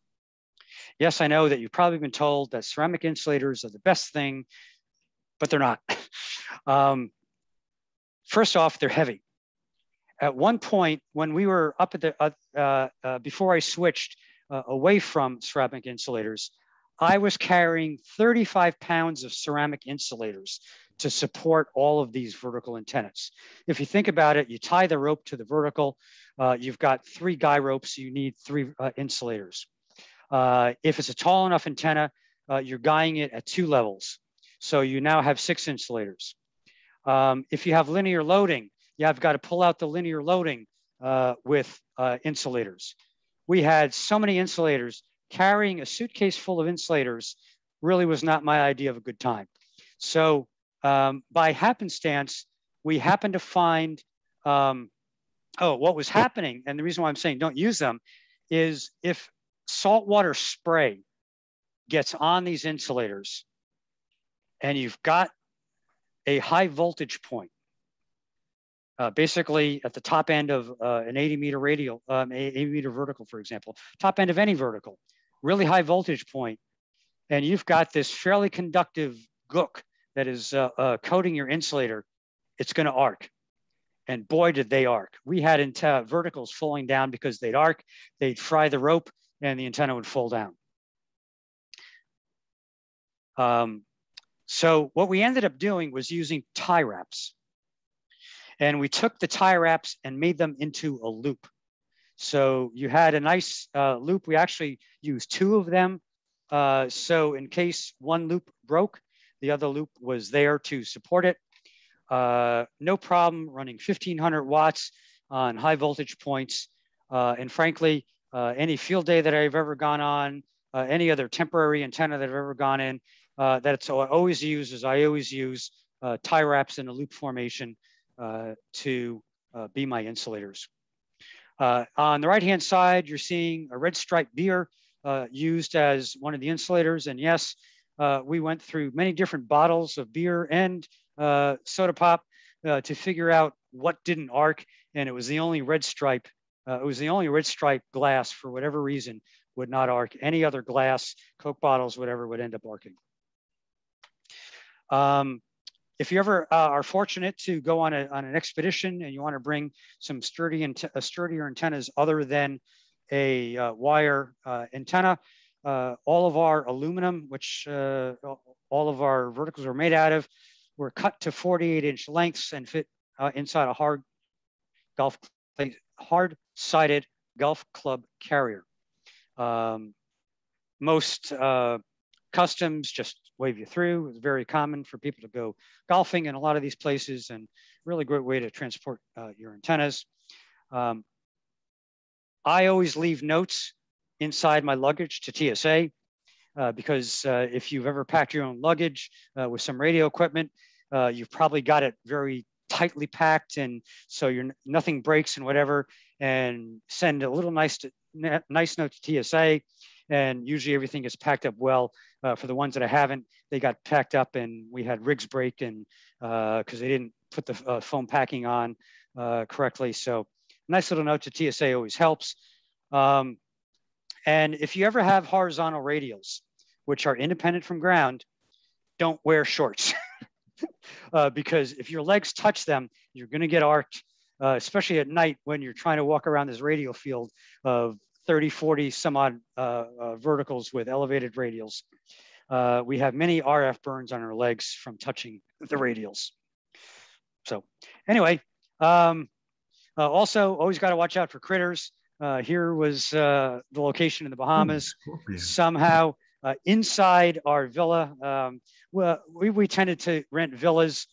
Yes, I know that you've probably been told that ceramic insulators are the best thing, but they're not. First off, they're heavy. At one point, when we were up at the, before I switched away from ceramic insulators, I was carrying 35 pounds of ceramic insulators to support all of these vertical antennas. If you think about it, you tie the rope to the vertical, you've got 3 guy ropes, you need 3 insulators. If it's a tall enough antenna, you're guying it at 2 levels. So you now have 6 insulators. If you have linear loading, you've got to pull out the linear loading with insulators. We had so many insulators. Carrying a suitcase full of insulators really was not my idea of a good time. So by happenstance, we happened to find, what was happening, and the reason why I'm saying don't use them, is if saltwater spray gets on these insulators and you've got a high voltage point, basically at the top end of an 80-meter radial, 80-meter vertical, for example, top end of any vertical, really high voltage point, and you've got this fairly conductive gook that is coating your insulator, it's going to arc. And boy, did they arc. We had verticals falling down because they'd arc, they'd fry the rope, and the antenna would fall down. So what we ended up doing was using tie wraps. And we took the tie wraps and made them into a loop. So you had a nice loop. We actually used 2 of them. So in case one loop broke, the other loop was there to support it. No problem running 1500 watts on high voltage points. And frankly, any field day that I've ever gone on, any other temporary antenna that I've ever gone in, that's what I always use is I always use tie wraps in a loop formation to be my insulators. On the right-hand side, you're seeing a red stripe beer used as one of the insulators. And yes, we went through many different bottles of beer and soda pop to figure out what didn't arc. And it was the only red stripe. It was the only red stripe glass, for whatever reason, would not arc. Any other glass, Coke bottles, whatever, would end up arcing. If you ever are fortunate to go on an expedition and you want to bring some sturdier antennas other than a wire antenna, all of our aluminum, which all of our verticals are made out of, were cut to 48-inch lengths and fit inside a hard-sided golf club carrier. Most customs just wave you through. It's very common for people to go golfing in a lot of these places, and really great way to transport your antennas. I always leave notes inside my luggage to TSA because if you've ever packed your own luggage with some radio equipment, you've probably got it very tightly packed, and so nothing breaks and whatever, and send a little nice note to TSA. And usually everything gets packed up well. For the ones that I haven't, they got packed up and we had rigs break, and because they didn't put the foam packing on correctly. So nice little note to TSA always helps. And if you ever have horizontal radials, which are independent from ground, don't wear shorts. Because if your legs touch them, you're going to get arced, especially at night when you're trying to walk around this radial field of 30, 40 some odd verticals with elevated radials. We have many RF burns on our legs from touching the radials. So anyway, also always got to watch out for critters. Here was the location in the Bahamas. Somehow inside our villa, well, we tended to rent villas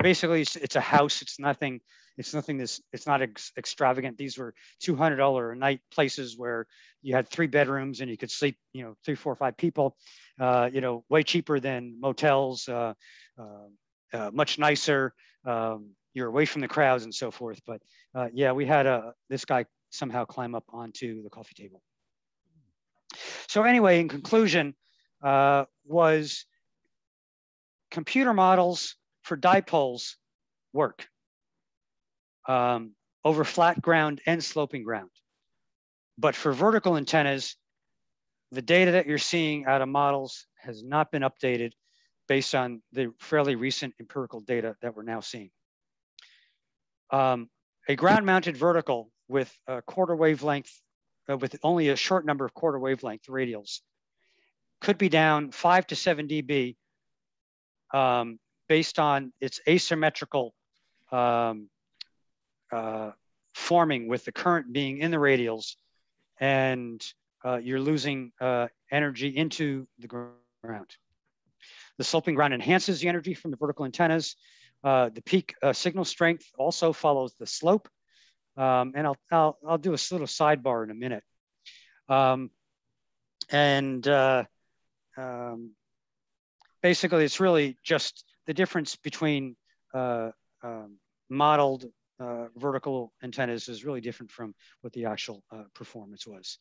basically it's a house. It's nothing. It's not extravagant. These were $200 a night places where you had 3 bedrooms and you could sleep, 3, 4, 5 people, way cheaper than motels, much nicer. You're away from the crowds and so forth. But yeah, we had this guy somehow climb up onto the coffee table. So anyway, in conclusion, was computer models for dipoles work over flat ground and sloping ground. But for vertical antennas, the data that you're seeing out of models has not been updated based on the fairly recent empirical data that we're now seeing. A ground mounted vertical with a quarter wavelength, with only a short number of quarter wavelength radials, could be down 5 to 7 dB based on its asymmetrical forming with the current being in the radials, and you're losing energy into the ground. The sloping ground enhances the energy from the vertical antennas. The peak signal strength also follows the slope. And I'll do a little sidebar in a minute. Basically, it's really just the difference between modeled vertical antennas is really different from what the actual performance was.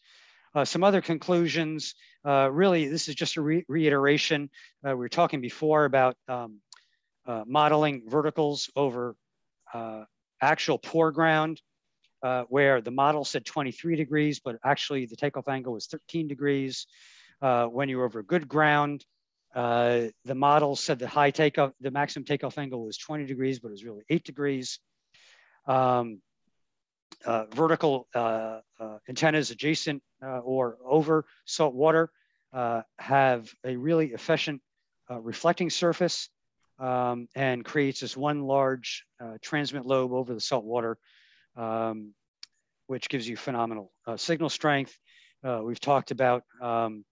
Some other conclusions, really, this is just a reiteration. We were talking before about modeling verticals over actual poor ground, where the model said 23 degrees, but actually the takeoff angle was 13 degrees. When you were over good ground, the model said the maximum takeoff angle was 20 degrees, but it was really 8 degrees. Vertical antennas adjacent or over salt water have a really efficient reflecting surface and creates this one large transmit lobe over the salt water, which gives you phenomenal signal strength. We've talked about the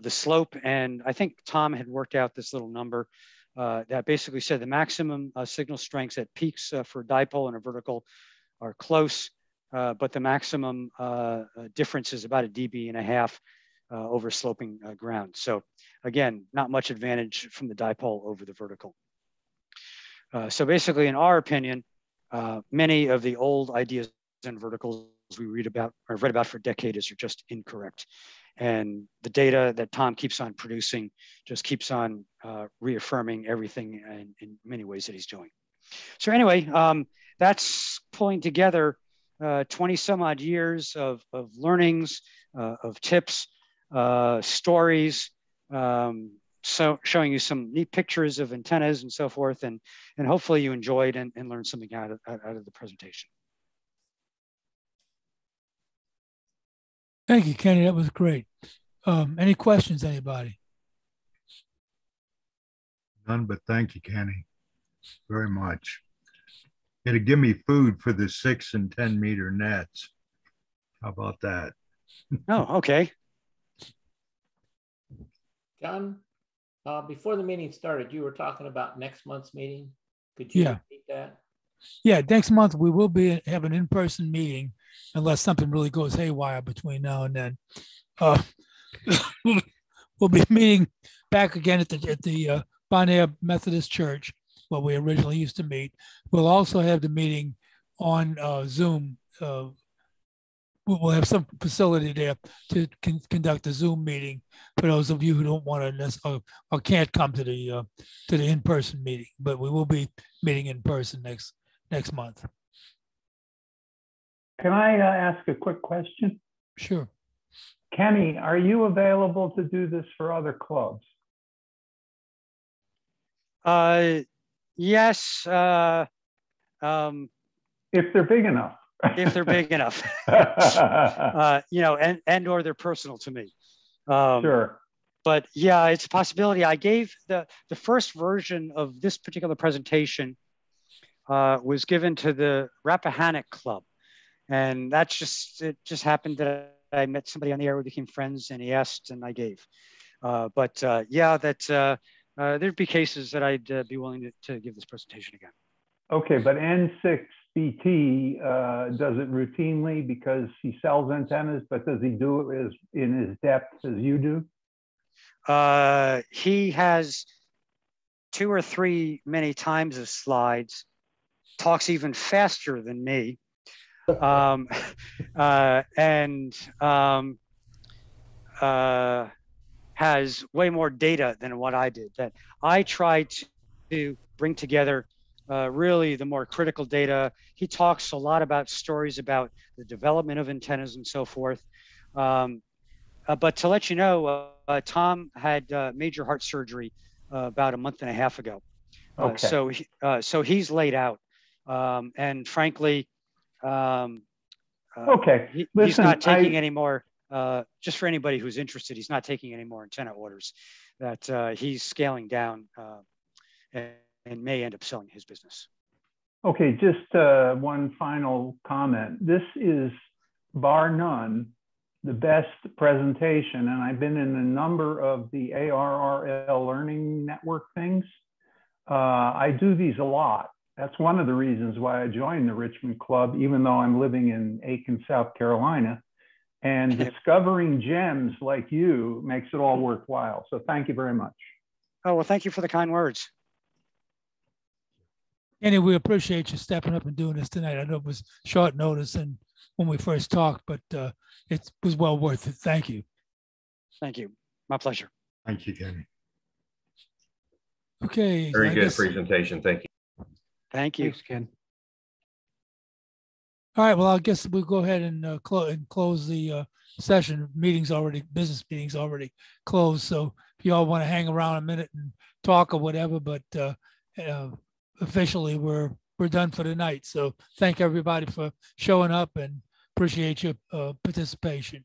slope, and I think Tom had worked out this little number that basically said the maximum signal strengths at peaks for dipole and a vertical are close, but the maximum difference is about 1.5 dB over sloping ground. So again, not much advantage from the dipole over the vertical. So basically, in our opinion, many of the old ideas and verticals we read about or read about for decades are just incorrect. And the data that Tom keeps on producing just keeps on reaffirming everything in many ways that he's doing. So anyway, that's pulling together 20 some odd years of learnings, of tips, stories, so showing you some neat pictures of antennas and so forth, and hopefully you enjoyed and learned something out of the presentation. Thank you, Kenny. That was great. Any questions, anybody? None, but thank you, Kenny, very much. It'll give me food for the 6 and 10 meter nets. How about that? Oh, okay. John, before the meeting started, you were talking about next month's meeting. Could you repeat that? Yeah, next month we will have an in-person meeting, unless something really goes haywire between now and then. We'll be meeting back again at the Bon Air Methodist Church, where we originally used to meet. We'll also have the meeting on Zoom. We'll have some facility there to conduct a Zoom meeting for those of you who don't want to or can't come to the in-person meeting. But we will be meeting in person next month. Can I ask a quick question? Sure. Kenny, are you available to do this for other clubs? Yes. If they're big enough. If they're big enough. And or they're personal to me. Sure. But yeah, it's a possibility. I gave the first version of this particular presentation was given to the Rappahannock Club. And it just happened that I met somebody on the air, we became friends, and he asked and I gave. there'd be cases that I'd be willing to give this presentation again. Okay, but N6BT does it routinely because he sells antennas, but does he do it in his depth as you do? He has 2 or 3 many times of slides, talks even faster than me, and has way more data than what I did. That I tried to bring together really the more critical data. He talks a lot about stories about the development of antennas and so forth. But to let you know, Tom had major heart surgery about a month and a half ago. Okay. So he's laid out. And frankly, okay. He's not taking any more, just for anybody who's interested, he's not taking any more antenna orders, that he's scaling down and may end up selling his business. Okay, just one final comment. This is, bar none, the best presentation, and I've been in a number of the ARRL Learning Network things. I do these a lot. That's one of the reasons why I joined the Richmond Club, even though I'm living in Aiken, South Carolina. And discovering gems like you makes it all worthwhile. So thank you very much. Oh, well, thank you for the kind words. Kenny, we appreciate you stepping up and doing this tonight. I know it was short notice and when we first talked, but it was well worth it. Thank you. Thank you. My pleasure. Thank you, Kenny. Okay. Very good presentation. Thank you. Thank you. Thanks, Ken. All right. Well, I guess we'll go ahead and close the session. Business meetings already closed. So if you all want to hang around a minute and talk or whatever, but officially we're done for the night. So thank everybody for showing up and appreciate your participation.